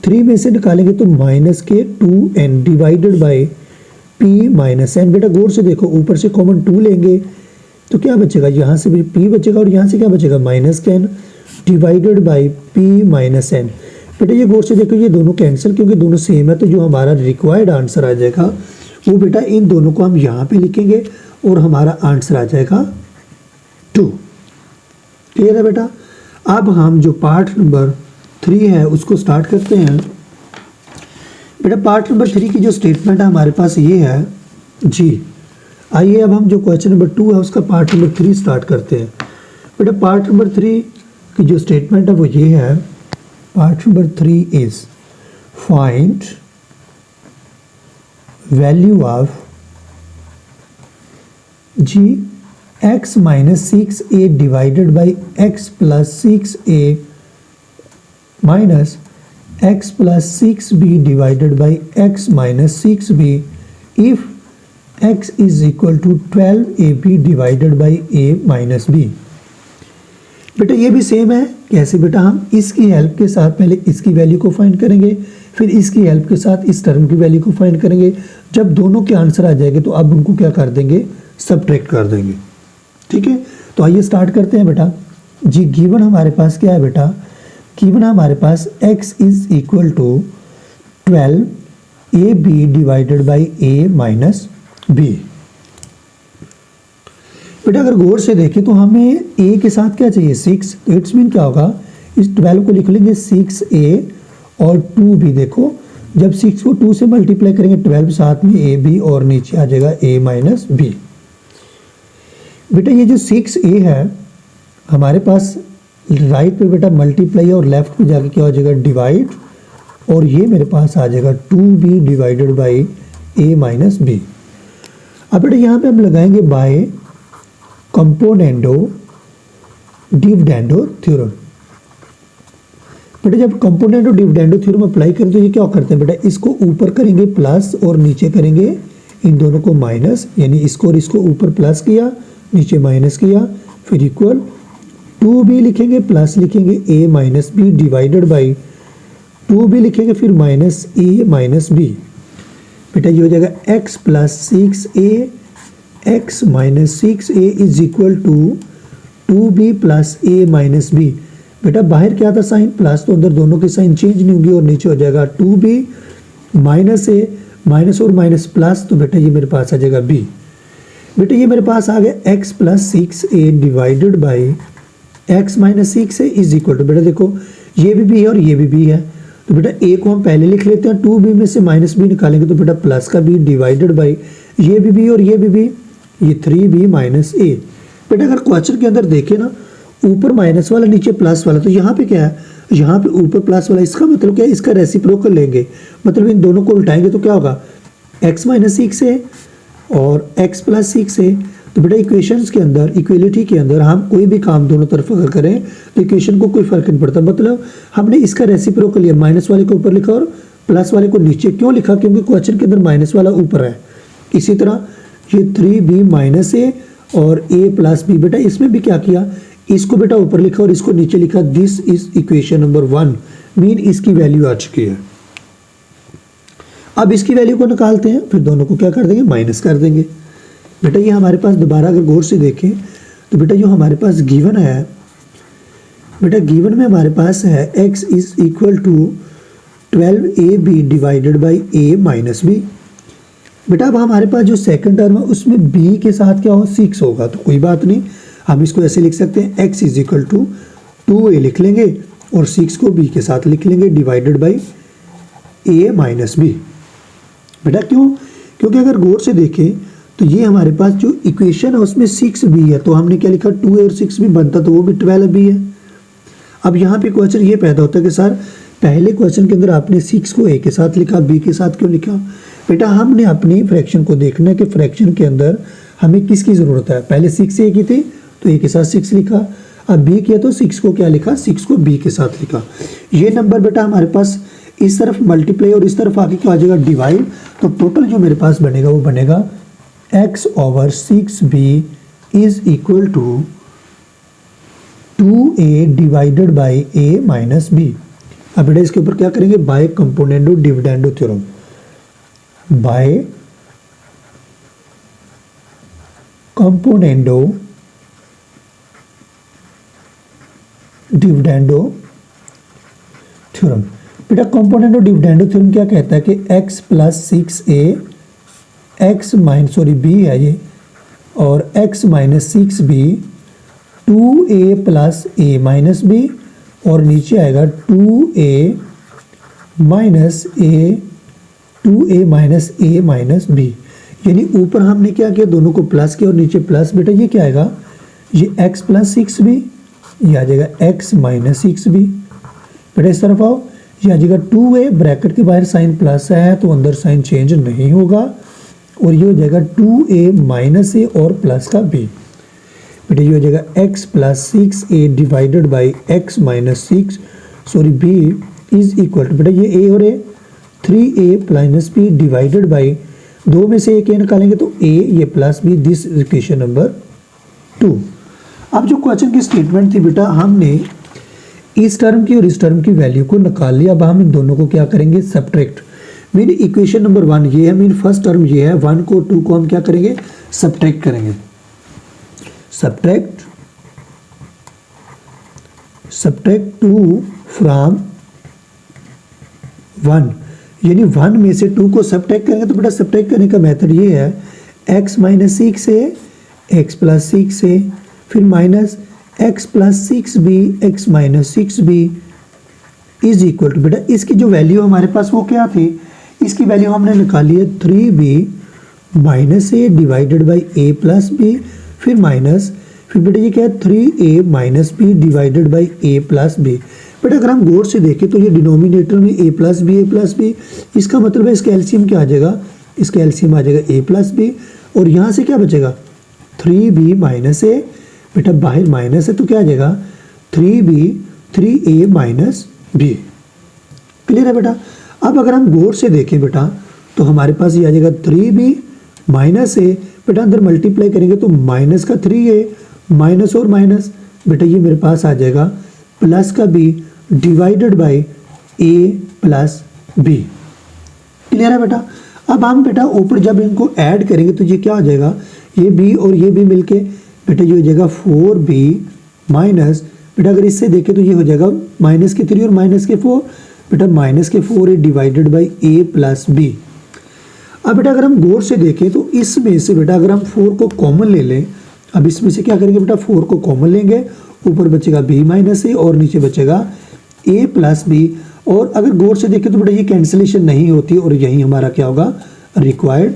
3 में से निकालेंगे तो माइनस के 2n divided by p minus n। बेटा गौर से देखो, ऊपर से कॉमन 2 लेंगे तो क्या बचेगा, यहाँ से भी p बचेगा और यहाँ से क्या बचेगा माइनस के n divided by p minus n। बेटा ये गौर से देखो, ये दोनों कैंसिल, क्योंकि दोनों सेम है तो जो हमारा रिक्वायर्ड आंसर आ जाएगा वो बेटा इन दोनों को हम यहाँ पे लिखेंगे और हमारा आंसर आ जाएगा 2। क्लियर है बेटा। अब हम जो पार्ट नंबर 3 है उसको स्टार्ट करते हैं। बेटा पार्ट नंबर 3 की जो स्टेटमेंट है हमारे पास ये है जी। आइए अब हम जो क्वेश्चन नंबर 2 है उसका पार्ट नंबर 3 स्टार्ट करते हैं। बेटा पार्ट नंबर 3 की जो स्टेटमेंट है वो ये है, part number 3 is find value of g x minus 6a divided by x plus 6a minus x plus 6b divided by x minus 6b if x is equal to 12ab divided by a minus b। बेटा ये भी same है, कैसे बेटा, हम इसकी help के साथ पहले इसकी वैल्यू को फाइंड करेंगे, फिर इसकी हेल्प के साथ इस टर्म की वैल्यू को फाइंड करेंगे। जब दोनों के आंसर आ जाएंगे तो अब उनको क्या कर देंगे, सबट्रैक्ट कर देंगे। ठीक है, तो आइए स्टार्ट करते हैं बेटा। जी गिवन हमारे पास क्या है बेटा, गिवन हमारे पास x is equal to 12ab divided by a minus b। बेटा अगर गौर से देखें तो हमें a के साथ क्या चाहिए, 6, तो इट्स मीन क्या होगा, इस 12 को लिख लेंगे 6a और 2b। देखो जब 6 को 2 से मल्टीप्लाई करेंगे 12 साथ में a b और नीचे आ जाएगा a माइनस b। बेटा ये जो 6a है हमारे पास राइट पे बेटा मल्टीप्लाई और लेफ्ट पे जाके क्या हो जाएगा, डिवाइड, और ये मेरे पास आ जाएगा 2b divided by a minus b। अब बेटा यहाँ पे हम लगाएंगे बाय कंपोनेंडो डिविडेंडो थ्योरम। बेटा जब कंपोनेंडो डिविडेंडो थ्योरम अप्लाई करें तो ये क्या करते हैं बेटा, इसको ऊपर करेंगे प्लस और नीचे करेंगे इन दोनों को माइनस, यानी इसको और इसको ऊपर प्लस किया नीचे माइनस किया, फिर इक्वल 2b लिखेंगे प्लस लिखेंगे a minus b divided by 2b लिखेंगे फिर माइनस a माइनस b। बेटा ये हो जाएगा x plus 6a x minus 6a is equal to 2b plus a minus b। बेटा बाहर क्या था साइन प्लस, तो अंदर दोनों के साइन चेंज नहीं होंगे और नीचे हो जाएगा 2b माइनस a, माइनस और माइनस प्लस, तो बेटा ये मेरे पास आ जाएगा b। बेटा ये मेरे पास आ गया x plus 6a divided by x minus 6a is equal to, बेटा देखो ये भी b है और ये भी b है, तो बेटा a को हम पहले लिख लेते हैं, 2b में से माइनस b निकालेंगे तो बेटा प्लस का b डिवाइडेड बाई ये भी b और ये भी b, ये 3b माइनस a। बेटा अगर क्वेश्चन के अंदर देखें ना, ऊपर माइनस वाला नीचे प्लस वाला, तो यहाँ पे क्या है, यहाँ पे ऊपर प्लस वाला, इसका मतलब क्या है, इसका रेसिप्रोकल लेंगे, मतलब इन दोनों को उल्टाएंगे तो क्या होगा, x माइनस 6a और x प्लस 6a। तो बेटा इक्वेशंस के अंदर, इक्वलिटी के अंदर हम कोई भी काम दोनों तरफ अगर करें तो इक्वेशन को कोई फर्क नहीं पड़ता, मतलब हमने इसका रेसिप्रोकल लिया, माइनस वाले को ऊपर लिखा और प्लस वाले को नीचे। क्यों लिखा, क्योंकि क्वेश्चन के अंदर माइनस वाला ऊपर है। इसी तरह ये 3b माइनस a और a प्लस b, बेटा इसमें भी क्या किया, इसको बेटा ऊपर लिखा और इसको नीचे लिखा, this is equation number 1, mean इसकी वैल्यू आ चुकी है। अब इसकी वैल्यू को निकालते हैं, फिर दोनों को क्या कर देंगे, माइनस कर देंगे। बेटा ये हमारे पास दोबारा अगर गौर से देखें तो बेटा जो हमारे पास गिवन है, बेटा गिवन में हमारे पास है x is equal to 12ab divided by a minus b। बेटा अब हमारे पास जो सेकंड टर्म है उसमें b के साथ क्या हो, 6 होगा, तो कोई बात नहीं, हम इसको ऐसे लिख सकते हैं, x is equal to 2a लिख लेंगे और 6 को b के साथ लिख लेंगे divided by a minus b। बेटा क्यों, क्योंकि अगर गौर से देखें तो ये हमारे पास जो इक्वेशन है उसमें 6b है, तो हमने क्या लिखा, 2a और 6b बनता तो वो भी 12b है। अब यहाँ पे क्वेश्चन ये पैदा होता है कि सर पहले क्वेश्चन के अंदर आपने 6 को a के साथ लिखा, b के साथ क्यों लिखा। बेटा हमने अपनी फ्रैक्शन को देखना है कि फ्रैक्शन के अंदर हमें किसकी ज़रूरत है, पहले 6a की थी तो a के साथ 6 लिखा, अब b किया तो 6 को क्या लिखा, 6 को b के साथ लिखा। ये नंबर बेटा हमारे पास इस तरफ मल्टीप्लाई और इस तरफ आके क्या आ जाएगा, डिवाइड, तो टोटल जो मेरे पास बनेगा वो बनेगा x over 6b is equal to 2a divided by a minus b। अब बेटा इसके ऊपर क्या करेंगे, by componendo dividendo theorem, by componendo dividendo theorem. बेटा कंपोनेंडो डिविडेंडो थ्योरम क्या कहता है कि x plus 6a x minus b है ये, और x minus 6b 2a plus a minus b, और नीचे आएगा 2a minus a minus b, यानी ऊपर हमने क्या किया, दोनों को प्लस किया और नीचे प्लस। बेटा ये क्या आएगा, ये x प्लस 6b, ये आ जाएगा x माइनस 6b। बेटा इस तरफ आओ, ये आ जाएगा 2a, ब्रैकेट के बाहर साइन प्लस है तो अंदर साइन चेंज नहीं होगा, और ये हो जाएगा 2a माइनस a और प्लस का b। बेटा ये हो जाएगा x plus 6a divided by x minus 6 b is equal to, बेटा ये a और a 3a minus b divided by दो में से एक ए निकालेंगे तो ए ये plus b, this equation number 2। अब जो क्वेश्चन की स्टेटमेंट थी बेटा, हमने इस टर्म की और इस टर्म की वैल्यू को निकाल लिया। अब हम इन दोनों को क्या करेंगे, सब्ट्रैक्ट। मीन इक्वेशन नंबर 1 ये है, मीन फर्स्ट टर्म ये है, 1 को 2 को हम क्या करेंगे, सब्ट्रैक्ट करेंगे। सब्ट्रैक्ट 2 फ्रॉम 1, यानी 1 में से 2 को सब्ट्रैक्ट करेंगे तो बेटा सब्ट्रैक्ट करने का मेथड ये है, x माइनस 6 है, x प्लस 6 है, फिर minus x plus 6b, x minus 6b is equal to, बेटा इसकी जो वैल्यू हमारे पास वो क्या थी, इसकी वैल्यू हमने निकाली है 3b minus a divided by a plus b, फिर माइनस, फिर बेटा ये क्या है 3a minus b divided by a plus b. बेटा अगर हम गौर से देखें तो ये डिनोमिनेटर में a प्लस बी, इसका मतलब है इसका एलसीएम क्या आ जाएगा, इसका एलसीएम आ जाएगा a प्लस बी, और यहाँ से क्या बचेगा 3b माइनस ए, बेटा बाहर माइनस है तो क्या आ जाएगा 3a माइनस बी। क्लियर है बेटा। अब अगर हम गौर से देखें बेटा तो हमारे पास ये आ जाएगा 3b माइनस ए, बेटा अंदर मल्टीप्लाई करेंगे तो माइनस का 3a, माइनस और माइनस, बेटा ये मेरे पास आ जाएगा प्लस का b divided by a plus b। Clear है बेटा। अब हम बेटा ऊपर जब इनको ऐड करेंगे तो ये क्या हो जाएगा, ये b और ये b मिलके बेटा ये हो जाएगा 4b माइनस, बेटा अगर इससे देखें तो ये हो जाएगा माइनस के 3 और माइनस के 4, बेटा माइनस के 4 है divided by a plus b। अब बेटा अगर हम गौर से देखें तो इसमें से बेटा अगर हम 4 को कॉमन ले लें, अब इसमें से क्या करेंगे बेटा 4 को कॉमन लेंगे, ऊपर बचेगा b माइनस ए और नीचे बचेगा a प्लस बी, और अगर गौर से देखें तो बेटा ये कैंसिलेशन नहीं होती और यही हमारा क्या होगा, रिक्वायर्ड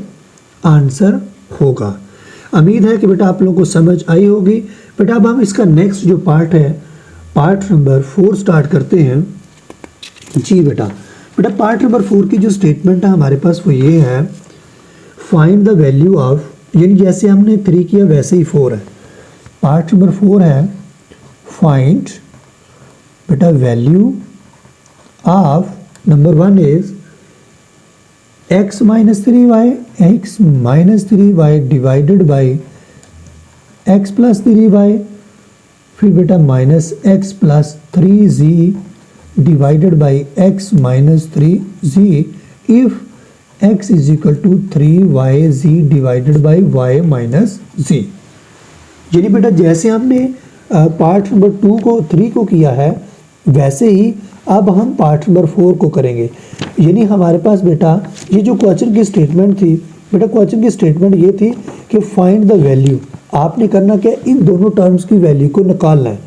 आंसर होगा। उम्मीद है कि बेटा आप लोगों को समझ आई होगी। बेटा अब हम इसका नेक्स्ट जो पार्ट है, पार्ट नंबर 4 स्टार्ट करते हैं। जी बेटा बेटा पार्ट नंबर 4 की जो स्टेटमेंट है हमारे पास वो ये है, फाइंड द वैल्यू ऑफ, यानी जैसे हमने 3 किया वैसे ही 4 है। पार्ट नंबर 4 है फाइंड बेटा value of, number 1 is x minus 3y divided by x plus 3y, फिर बेटा minus x plus 3z divided by x minus 3z if x is equal to 3yz divided by y minus z। यानी बेटा जैसे हमने part number 2 को 3 को किया है वैसे ही अब हम पार्ट नंबर 4 को करेंगे। यानी हमारे पास बेटा ये जो क्वेश्चन की स्टेटमेंट थी, बेटा क्वेश्चन की स्टेटमेंट ये थी कि फाइंड द वैल्यू, आपने करना क्या, इन दोनों टर्म्स की वैल्यू को निकालना है।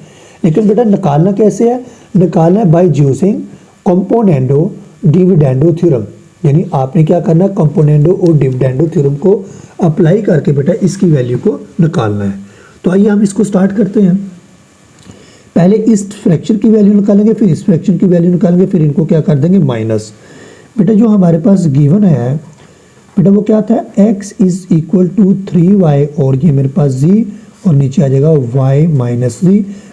लेकिन बेटा निकालना कैसे है, निकालना है by using componendo dividendo theorem. यानी आपने क्या करना है, कंपोनेंडो और डिविडेंडो थ्योरम को अप्लाई करके बेटा इसकी वैल्यू को निकालना है। तो आइए हम इसको स्टार्ट करते हैं। पहले इस फ्रैक्शन की वैल्यू निकालेंगे, फिर इस फ्रैक्शन की वैल्यू निकालेंगे, फिर इनको क्या कर देंगे माइनस। बेटा जो हमारे पास गिवन है बेटा वो क्या आता है, x is equal to 3y और ये मेरे पास z और नीचे आ जाएगा y माइनस z।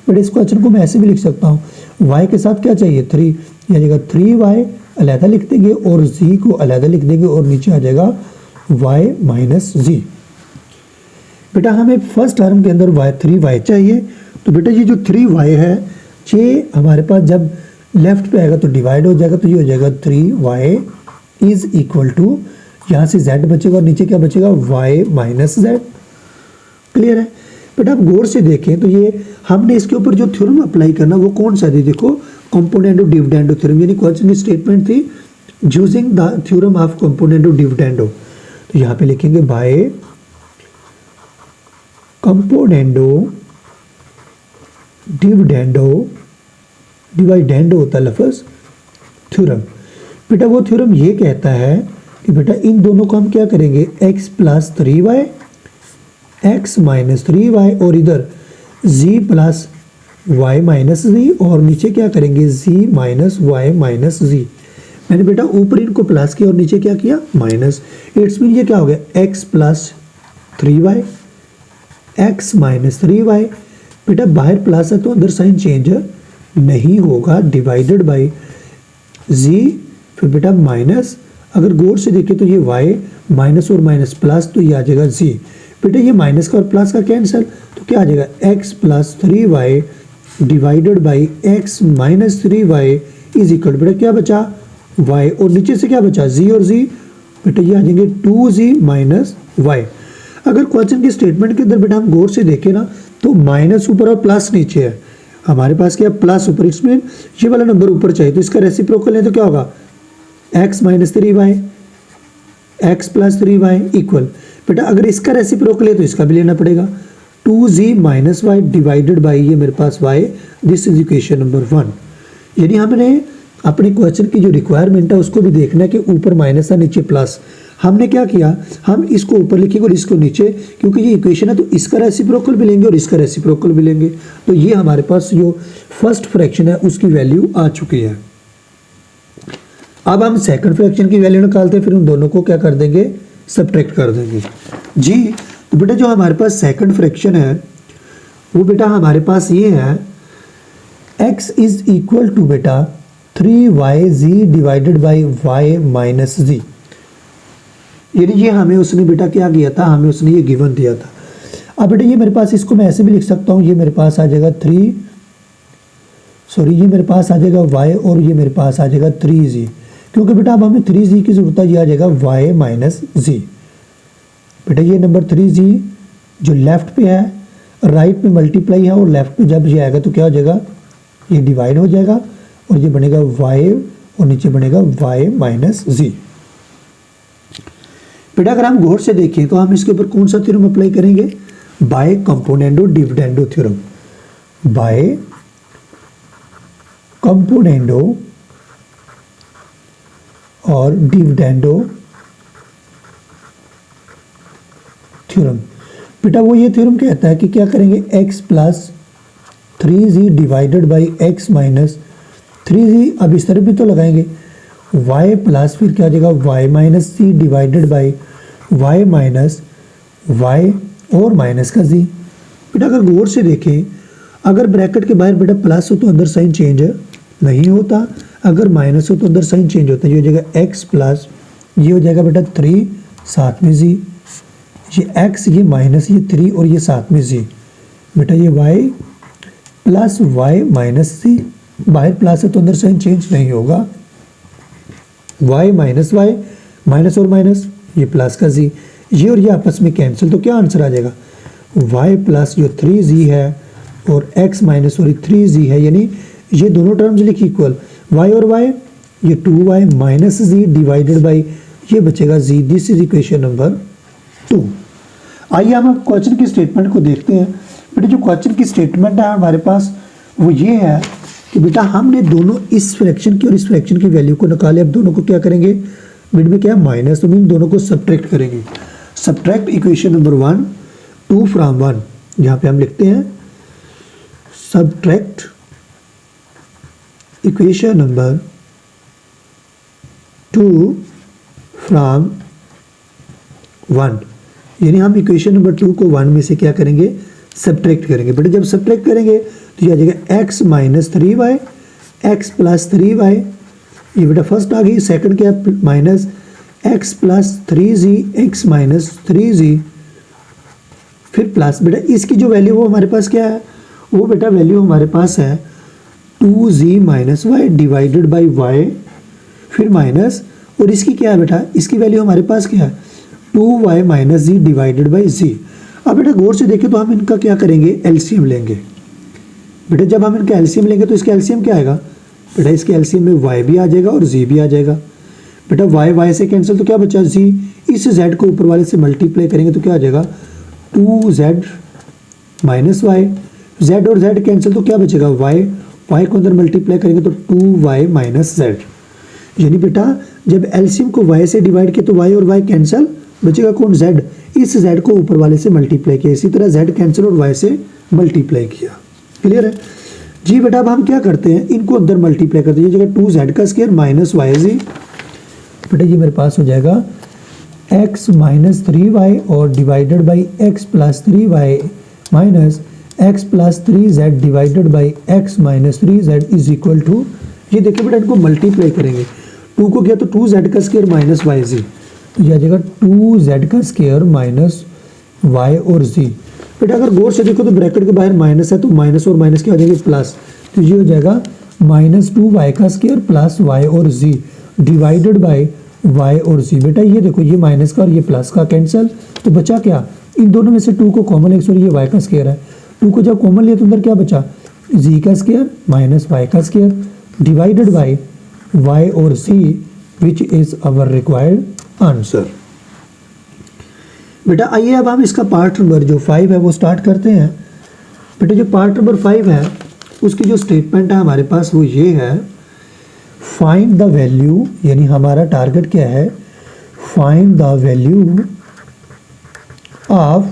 बेटा इस क्वेश्चन को मैं ऐसे भी लिख सकता हूँ, y के साथ क्या चाहिए 3, ये आ जाएगा 3y अलहदा लिख देंगे और z को अलहदा लिख देंगे और नीचे आ जाएगा y माइनस z। बेटा हमें फर्स्ट टर्म के अंदर 3y चाहिए, तो बेटा ये जो 3y है ये हमारे पास जब लेफ्ट पे आएगा तो डिवाइड हो जाएगा, तो ये हो जाएगा 3y इज इक्वल टू, यहाँ से z बचेगा और नीचे क्या बचेगा y माइनस z। क्लियर है बेटा। आप गौर से देखें तो ये हमने इसके ऊपर जो थ्योरम अप्लाई करना वो कौन सा थी, देखो कंपोनेंडो डिविडेंडो थ्योरम, यानी क्वेश्चन की स्टेटमेंट थी using the theorem of componendo dividendo. तो यहाँ पे लिखेंगे बाय कंपोनेंडो डिविडेंडो होता लफ्ज़ थ्योरम। बेटा वो थ्योरम ये कहता है कि बेटा इन दोनों को हम क्या करेंगे, x plus 3y, x minus 3y और इधर z plus y minus z और नीचे क्या करेंगे z minus y minus z। मैंने बेटा ऊपर इनको प्लस किया और नीचे क्या किया माइनस। इट्स मीन ये क्या हो गया x plus 3y, x minus 3y। बेटा बाहर प्लस है तो अंदर साइन चेंज नहीं होगा, डिवाइडेड बाई z, फिर बेटा माइनस अगर गौर से देखें तो ये y माइनस और माइनस प्लस, तो ये आ जाएगा z। बेटा ये माइनस का और प्लस का कैंसिल, तो क्या आ जाएगा x plus 3y divided by x minus 3y is equal, बेटा क्या बचा y, और नीचे से क्या बचा z और z, बेटा ये आ जाएंगे 2z माइनस y। अगर क्वेश्चन की स्टेटमेंट के अंदर बेटा हम गौर से देखें ना, तो माइनस ऊपर और प्लस नीचे है, हमारे पास क्या प्लस ऊपर, इसमें ये वाला नंबर ऊपर चाहिए, तो इसका रेसिप्रोकल है तो क्या होगा x minus 3y x plus 3y equal, बेटा अगर इसका रेसिप्रोकल है तो इसका भी लेना पड़ेगा 2z minus y divided by ये मेरे पास y, this is equation number 1। यानी हमने अपने क्वेश्चन की जो रिक्वायरमेंट है उसको भी देखना है कि ऊपर माइनस है नीचे प्लस। हमने क्या किया, हम इसको ऊपर लिखेंगे और इसको नीचे, क्योंकि ये इक्वेशन है तो इसका रेसिप्रोकल भी लेंगे और इसका रेसिप्रोकल भी लेंगे, तो ये हमारे पास जो फर्स्ट फ्रैक्शन है उसकी वैल्यू आ चुकी है। अब हम सेकंड फ्रैक्शन की वैल्यू निकालते हैं, फिर उन दोनों को क्या कर देंगे, सब्ट्रैक्ट कर देंगे जी। तो बेटा जो हमारे पास सेकंड फ्रैक्शन है वो बेटा हमारे पास ये है x इज इक्वल टू बेटा 3yz divided by y minus z। यानी ये हमें उसने बेटा क्या किया था, हमें उसने ये गिवन दिया था। अब बेटा ये मेरे पास, इसको मैं ऐसे भी लिख सकता हूँ, ये मेरे पास आ जाएगा ये मेरे पास आ जाएगा y और ये मेरे पास आ जाएगा 3z, क्योंकि बेटा अब हमें 3z की जरूरत है, ये आ जाएगा y माइनस z। बेटा ये नंबर 3z जो लेफ्ट पे है, राइट पे मल्टीप्लाई है, और लेफ्ट पे जब ये आएगा तो क्या हो जाएगा, ये डिवाइड हो जाएगा और ये बनेगा y और नीचे बनेगा y माइनस z। बेटा अगर हम गौर से देखें तो हम इसके ऊपर कौन सा थ्योरम अप्लाई करेंगे, by componendo dividendo theorem, by componendo और डिविडेंडो थ्योरम। बेटा वो ये थ्योरम कहता है कि क्या करेंगे, x plus 3z divided by x minus 3z, अब इस तरफ भी तो लगाएंगे, y प्लस फिर क्या हो जाएगा y minus c divided by y minus y और माइनस का z। बेटा अगर गौर से देखें, अगर ब्रैकेट के बाहर बेटा प्लस हो तो अंदर साइन चेंज नहीं होता, अगर माइनस हो तो अंदर साइन चेंज होता है। ये हो जाएगा x प्लस, ये हो जाएगा बेटा 3 साथ में z, ये x ये माइनस ये 3 और ये साथ में z, बेटा ये y plus y minus c, बाहर प्लस है तो अंदर साइन चेंज नहीं होगा, y माइनस y, माइनस और माइनस ये प्लस का z, ये और ये आपस में कैंसिल, तो क्या आंसर आ जाएगा y प्लस जो 3z है और x माइनस और 3z है, यानी ये दोनों टर्म्स लिखी इक्वल, y और y ये 2y minus z divided by ये बचेगा z, this is equation number 2। आइए हम क्वेश्चन की स्टेटमेंट को देखते हैं। बेटा जो क्वेश्चन की स्टेटमेंट है हमारे पास वो ये है कि बेटा हमने दोनों इस फ्रैक्शन की और इस फ्रैक्शन की वैल्यू को निकाले, अब दोनों को क्या करेंगे, मिड में क्या है माइनस, तो इन दोनों को सब्ट्रैक्ट करेंगे। सब्ट्रैक्ट इक्वेशन नंबर 1 2 फ्रॉम 1, यहाँ पे हम लिखते हैं सब्ट्रैक्ट इक्वेशन नंबर 2 फ्रॉम 1, यानी हम इक्वेशन नंबर 2 को 1 में से क्या करेंगे, सब्ट्रैक्ट करेंगे। बेटा जब सब्ट्रैक्ट करेंगे तो ये आ जाएगा x minus 3y x plus 3y, ये बेटा फर्स्ट आ गई, सेकंड क्या है minus x plus 3z x minus 3z, फिर प्लस, बेटा इसकी जो वैल्यू वो हमारे पास क्या है, वो बेटा वैल्यू हमारे पास है 2z minus y divided by y, फिर माइनस, और इसकी क्या है बेटा, इसकी वैल्यू हमारे पास क्या है 2y minus z divided by z। अब बेटा गौर से देखें तो हम इनका क्या करेंगे, एलसीएम लेंगे। बेटा जब हम इनका एलसीएम लेंगे तो इसका एलसीएम क्या आएगा, बेटा इसके एलसीएम में y भी आ जाएगा और z भी आ जाएगा। बेटा y से कैंसिल तो क्या बचा z, इस z को ऊपर वाले से मल्टीप्लाई करेंगे तो क्या आ जाएगा 2z माइनस y, z और z कैंसिल तो क्या बचेगा y को अंदर मल्टीप्लाई करेंगे तो 2y माइनस z। यानी बेटा जब एलसीएम को y से डिवाइड किया तो y और y कैंसिल, बचेगा कौन z, इस z को ऊपर वाले से मल्टीप्लाई किया, इसी तरह z कैंसिल और y से मल्टीप्लाई किया। क्लियर है जी। बेटा अब हम क्या करते हैं, इनको अंदर मल्टीप्लाई करते हैं, ये जगह 2z का स्क्वायर माइनस yz, बेटा ये मेरे पास हो जाएगा x माइनस 3y और divided by x plus 3y minus x plus 3z divided by x minus 3z is equal to, ये देखिए बेटा इनको मल्टीप्लाई करेंगे, 2 को किया तो 2z का स्क्वायर माइनस वाई जी, तो यह आ जाएगा 2z का स्क्वायर माइनस वाई और जी। बेटा अगर गौर से देखो तो ब्रैकेट के बाहर माइनस है, तो माइनस और माइनस क्या हो जाएगा प्लस, तो ये हो जाएगा माइनस 2y का स्क्वायर प्लस वाई और जी डिवाइडेड बाय वाई और जी। बेटा ये देखो ये माइनस का और ये प्लस का कैंसिल, तो बचा क्या, इन दोनों में से 2 को कॉमन है, सॉरी ये y का स्क्वायर है, 2 को जब कॉमन लिया तो अंदर क्या बचा, जी का स्क्वायर माइनस वाई का स्क्वायर डिवाइडेड बाय वाई और जी which is our required answer. बेटा आइए अब हम इसका पार्ट नंबर जो 5 है वो स्टार्ट करते हैं। बेटा जो पार्ट नंबर 5 है उसकी जो स्टेटमेंट है हमारे पास वो ये है, फाइंड द वैल्यू, यानी हमारा टारगेट क्या है, find the value of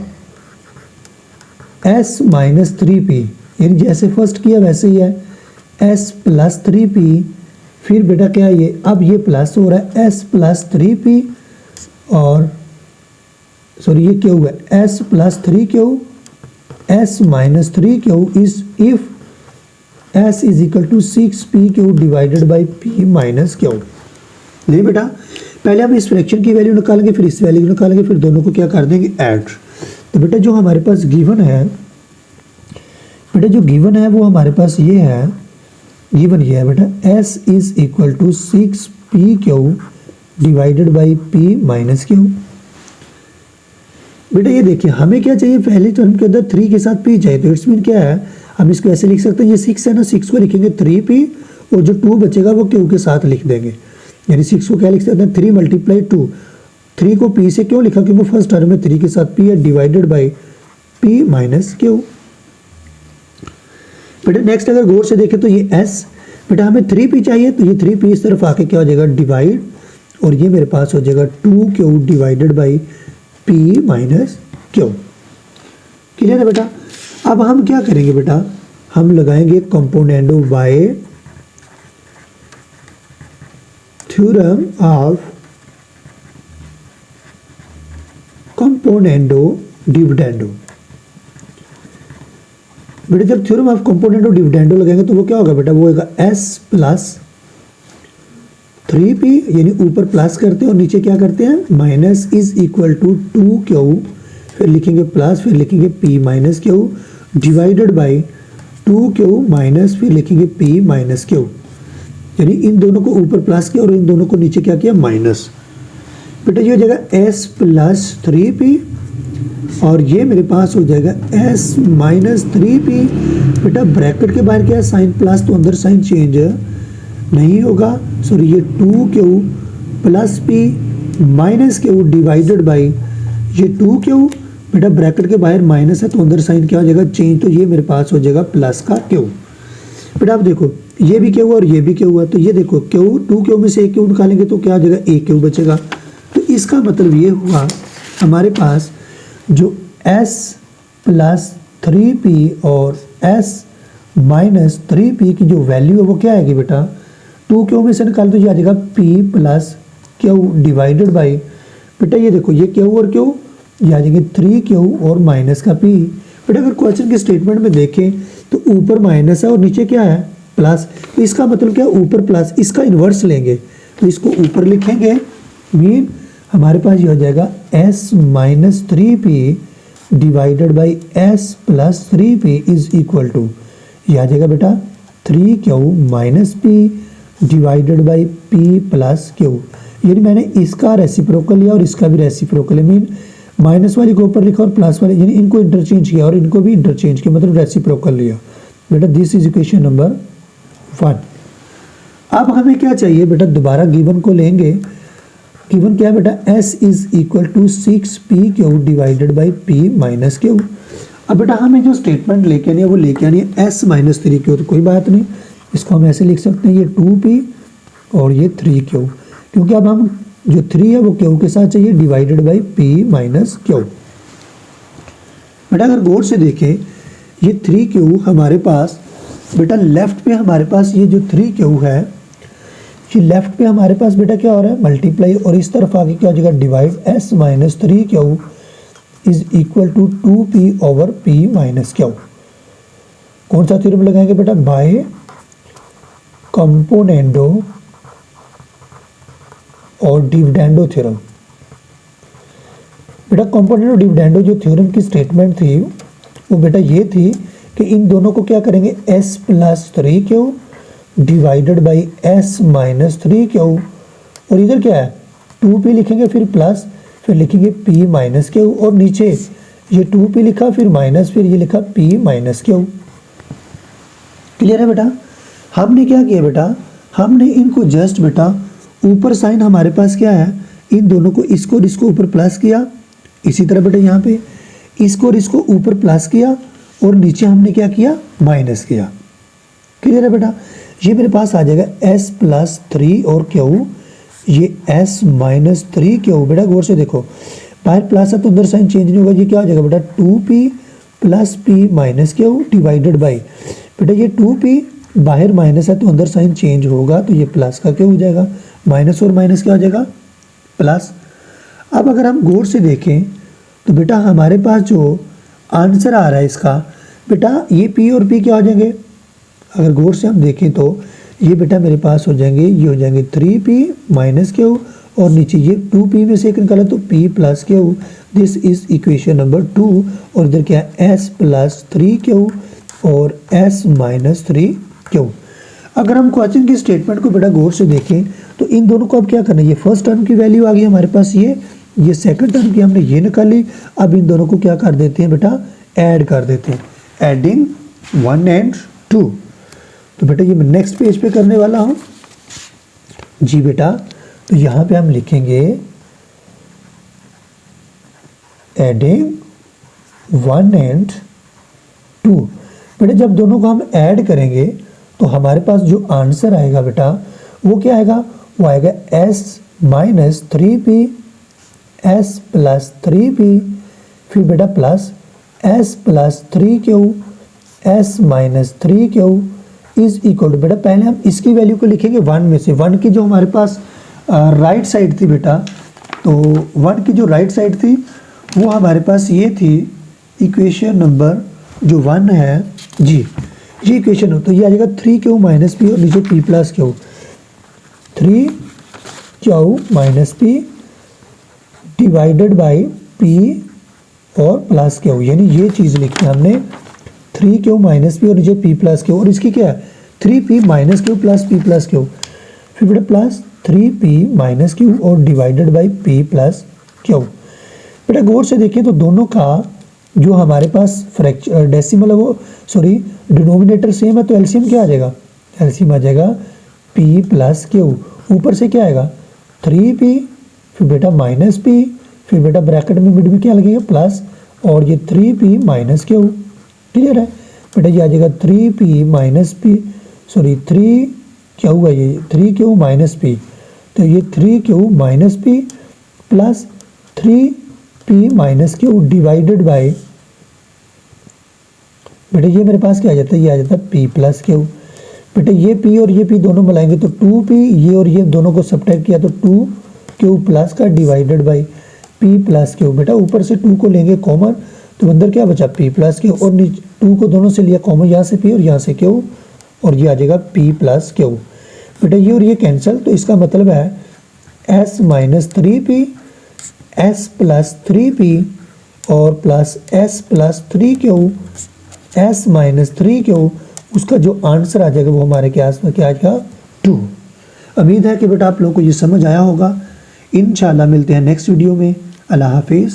s minus 3p, यानी जैसे फर्स्ट किया वैसे ही है s प्लस 3p, फिर बेटा क्या है ये, अब ये प्लस हो रहा है s प्लस 3p और सॉरी ये क्यू है s plus 3q s minus 3q is if s is equal to 6pq divided by p minus q। नहीं बेटा पहले हम इस फ्रैक्शन की वैल्यू निकालेंगे, फिर इस वैल्यू निकालेंगे, फिर दोनों को क्या कर देंगे ऐड। तो बेटा जो हमारे पास गिवन है, बेटा जो गिवन है वो हमारे पास ये है, गिवन ये है बेटा s is equal to 6pq divided by p minus q। बेटा ये देखिए हमें क्या चाहिए, पहले टर्म के अंदर 3 के साथ p चाहिए, तो इट्स मीन क्या है, हम इसको ऐसे लिख सकते हैं, ये 6 है ना, 6 को लिखेंगे 3p और जो 2 बचेगा वो q के साथ लिख देंगे, यानी 6 को क्या लिख सकते हैं 3 मल्टीप्लाई 2, 3 को p से क्यों लिखा, क्योंकि फर्स्ट टर्म में 3 के साथ p है divided by p minus q। बेटा नेक्स्ट अगर गौर से देखें तो ये s, बेटा हमें 3p चाहिए, तो ये 3p इस तरफ आके क्या हो जाएगा डिवाइड, और ये मेरे पास हो जाएगा 2q divided by p minus q। Clear है बेटा। अब हम क्या करेंगे बेटा, हम लगाएंगे componendo bye theorem of componendo dividendo. बेटा जब थ्योरम ऑफ कंपोनेंडो डिविडेंडो लगाएंगे तो वो क्या होगा बेटा, वो होगा s प्लस 3p, यानी ऊपर प्लस करते हैं और नीचे क्या करते हैं minus, is equal to 2q, फिर लिखेंगे प्लस, फिर लिखेंगे p minus q divided by 2q minus, फिर लिखेंगे p माइनस q, यानी इन दोनों को ऊपर प्लस किया और इन दोनों को नीचे क्या किया माइनस। बेटा ये हो जाएगा s प्लस 3p और ये मेरे पास हो जाएगा s माइनस 3p। बेटा ब्रैकेट के बाहर क्या है साइन प्लस, तो अंदर साइन चेंज नहीं होगा, सॉरी ये 2q plus p minus q divided by ये 2q, बेटा ब्रैकेट के बाहर माइनस है तो अंदर साइन क्या हो जाएगा चेंज, तो ये मेरे पास हो जाएगा प्लस का q। बेटा आप देखो ये भी q और ये भी q हुआ, तो ये देखो q 2q में से एक q निकालेंगे तो क्या हो जाएगा एक q बचेगा। तो इसका मतलब ये हुआ हमारे पास जो s प्लस 3p और s माइनस 3p की जो वैल्यू है वो क्या आएगी बेटा, 2q में से निकाल तो ये आ जाएगा p plus q divided by, बेटा ये देखो ये q और q ये आ जाएंगे 3q और माइनस का p। बेटा अगर क्वेश्चन के स्टेटमेंट में देखें तो ऊपर माइनस है और नीचे क्या है प्लस, तो इसका मतलब क्या ऊपर प्लस, इसका इन्वर्स लेंगे तो इसको ऊपर लिखेंगे, मीन हमारे पास ये हो जाएगा s minus 3p divided by s plus 3p is equal to, ये आ जाएगा बेटा 3q minus p divided by p plus q, यानी मैंने इसका रेसिप्रोकल लिया और इसका भी रेसिप्रोकल, मीन माइनस वाले को ऊपर लिखा और प्लस वाले, यानी इनको इंटरचेंज किया और इनको भी इंटरचेंज किया, मतलब रेसिप्रोकल लिया। बेटा दिस इज इक्वेशन नंबर 1। अब हमें क्या चाहिए बेटा, दोबारा गिवन को लेंगे, गिवन क्या है बेटा s is equal to 6pq divided by p minus q। अब बेटा हमें जो स्टेटमेंट लेके आनी है वो लेके आनी है s माइनस 3q, तो कोई बात नहीं, इसको हम ऐसे लिख सकते हैं ये 2p और ये 3q, क्योंकि अब हम जो 3 है वो q के साथ चाहिए divided by p minus q। बेटा अगर गौर से देखें ये 3q हमारे पास, बेटा लेफ्ट पे हमारे पास ये जो 3q है, ये लेफ्ट पे हमारे पास बेटा क्या हो रहा है मल्टीप्लाई, और इस तरफ आगे क्या हो जाएगा divide, s minus 3q is equal to 2p over p minus q। कौन सा थ्योरम लगाएंगे बेटा, बाय कंपोनेंडो डिविडेंडो थ्योरम। बेटा कंपोनेंट ऑफ डिविडेंडो जो थ्योरम की स्टेटमेंट थी वो बेटा ये थी कि इन दोनों को क्या करेंगे, s plus 3q divided by s minus 3q, और इधर क्या है 2p लिखेंगे, फिर प्लस, फिर लिखेंगे p माइनस q, और नीचे ये 2p लिखा, फिर माइनस, फिर ये लिखा p माइनस q। क्लियर है बेटा। हमने क्या किया बेटा, हमने इनको जस्ट बेटा ऊपर साइन हमारे पास क्या है, इन दोनों को इसको और इसको ऊपर प्लस किया, इसी तरह बेटा यहाँ पे इसको और इसको ऊपर प्लस किया, और नीचे हमने क्या किया, माइनस किया। क्लियर है बेटा। ये मेरे पास आ जाएगा s प्लस 3 और q, ये s माइनस 3q। बेटा गौर से देखो, बाहर प्लस है तो अंदर साइन चेंज नहीं होगा, ये क्या हो जाएगा बेटा 2p plus p minus q divided by, बेटा ये 2p बाहर माइनस है तो अंदर साइन चेंज होगा, तो ये प्लस का क्या हो जाएगा, माइनस और माइनस क्या हो जाएगा, प्लस। अब अगर हम गौर से देखें तो बेटा हमारे पास जो आंसर आ रहा है इसका, बेटा ये p और p क्या हो जाएंगे, अगर गौर से हम देखें तो ये बेटा मेरे पास हो जाएंगे, ये हो जाएंगे 3p माइनस q, और नीचे ये 2p में से एक निकाला तो p plus q, this is equation number 2। और इधर क्या है s प्लस 3q और s माइनस 3q। अगर हम क्वेश्चन की स्टेटमेंट को बेटा गौर से देखें तो इन दोनों को अब क्या करना है, ये फर्स्ट टर्म की वैल्यू आ गई हमारे पास, ये सेकंड टर्म की हमने ये निकाली। अब इन दोनों को क्या कर देते हैं बेटा, ऐड कर देते हैं, एडिंग 1 एंड 2। तो बेटा ये मैं नेक्स्ट पेज पे करने वाला हूँ जी बेटा। तो यहाँ पे हम लिखेंगे एडिंग 1 एंड 2। बेटा जब दोनों को हम ऐड करेंगे तो हमारे पास जो आंसर आएगा बेटा वो क्या आएगा, वो आएगा s minus 3p, s plus 3p, फिर बेटा plus s plus 3q, s minus 3q is equal to, बेटा पहले हम इसकी वैल्यू को लिखेंगे 1 में से, 1 की जो हमारे पास राइट साइड थी बेटा, तो 1 की जो राइट साइड थी वो हमारे पास ये थी इक्वेशन नंबर जो 1 है जी, ये इक्वेशन हो तो ये आ जाएगा 3q माइनस p और नीचे p plus q, 3q minus p divided by p और प्लस q, यानी ये चीज़ लिखी है हमने 3q माइनस p और नीचे p प्लस q, और इसकी क्या है 3p minus q plus p plus q, फिर बेटा प्लस 3p माइनस q और divided by p plus q। बेटा गौर से देखिए तो दोनों का जो हमारे पास फ्रैक्चर डेसिमल है वो सॉरी डिनोमिनेटर सेम है, तो एलसीएम क्या आ जाएगा, एलसीएम आ जाएगा p प्लस q, ऊपर से क्या आएगा 3p, फिर बेटा माइनस p, फिर बेटा ब्रैकेट में मिड में क्या लगेगा प्लस, और ये 3p माइनस q। क्लियर है बेटा, ये आ जाएगा 3p minus p sorry 3q है, ये 3q माइनस p, तो ये 3q minus p plus 3p minus q divided by, बेटा ये मेरे पास क्या आ जाता है, ये आ जाता है p प्लस q। बेटा ये p और ये p दोनों मिलाएंगे तो 2p, ये और ये दोनों को सब्ट्रैक्ट किया तो 2q प्लस का divided by p plus q। बेटा ऊपर से 2 को लेंगे कॉमन तो अंदर क्या बचा p प्लस q, और 2 को दोनों से लिया कॉमन, यहाँ से p और यहाँ से q, और ये आ जाएगा p प्लस q। बेटा ये और ये कैंसिल, तो इसका मतलब है s minus 3p, s plus 3p और plus s plus 3q, s minus 3q, उसका जो आंसर आ जाएगा वो हमारे के आस में क्या आएगा 2। उम्मीद है कि बेटा आप लोगों को ये समझ आया होगा। इंशाल्लाह मिलते हैं नेक्स्ट वीडियो में। अल्लाह हाफिज़।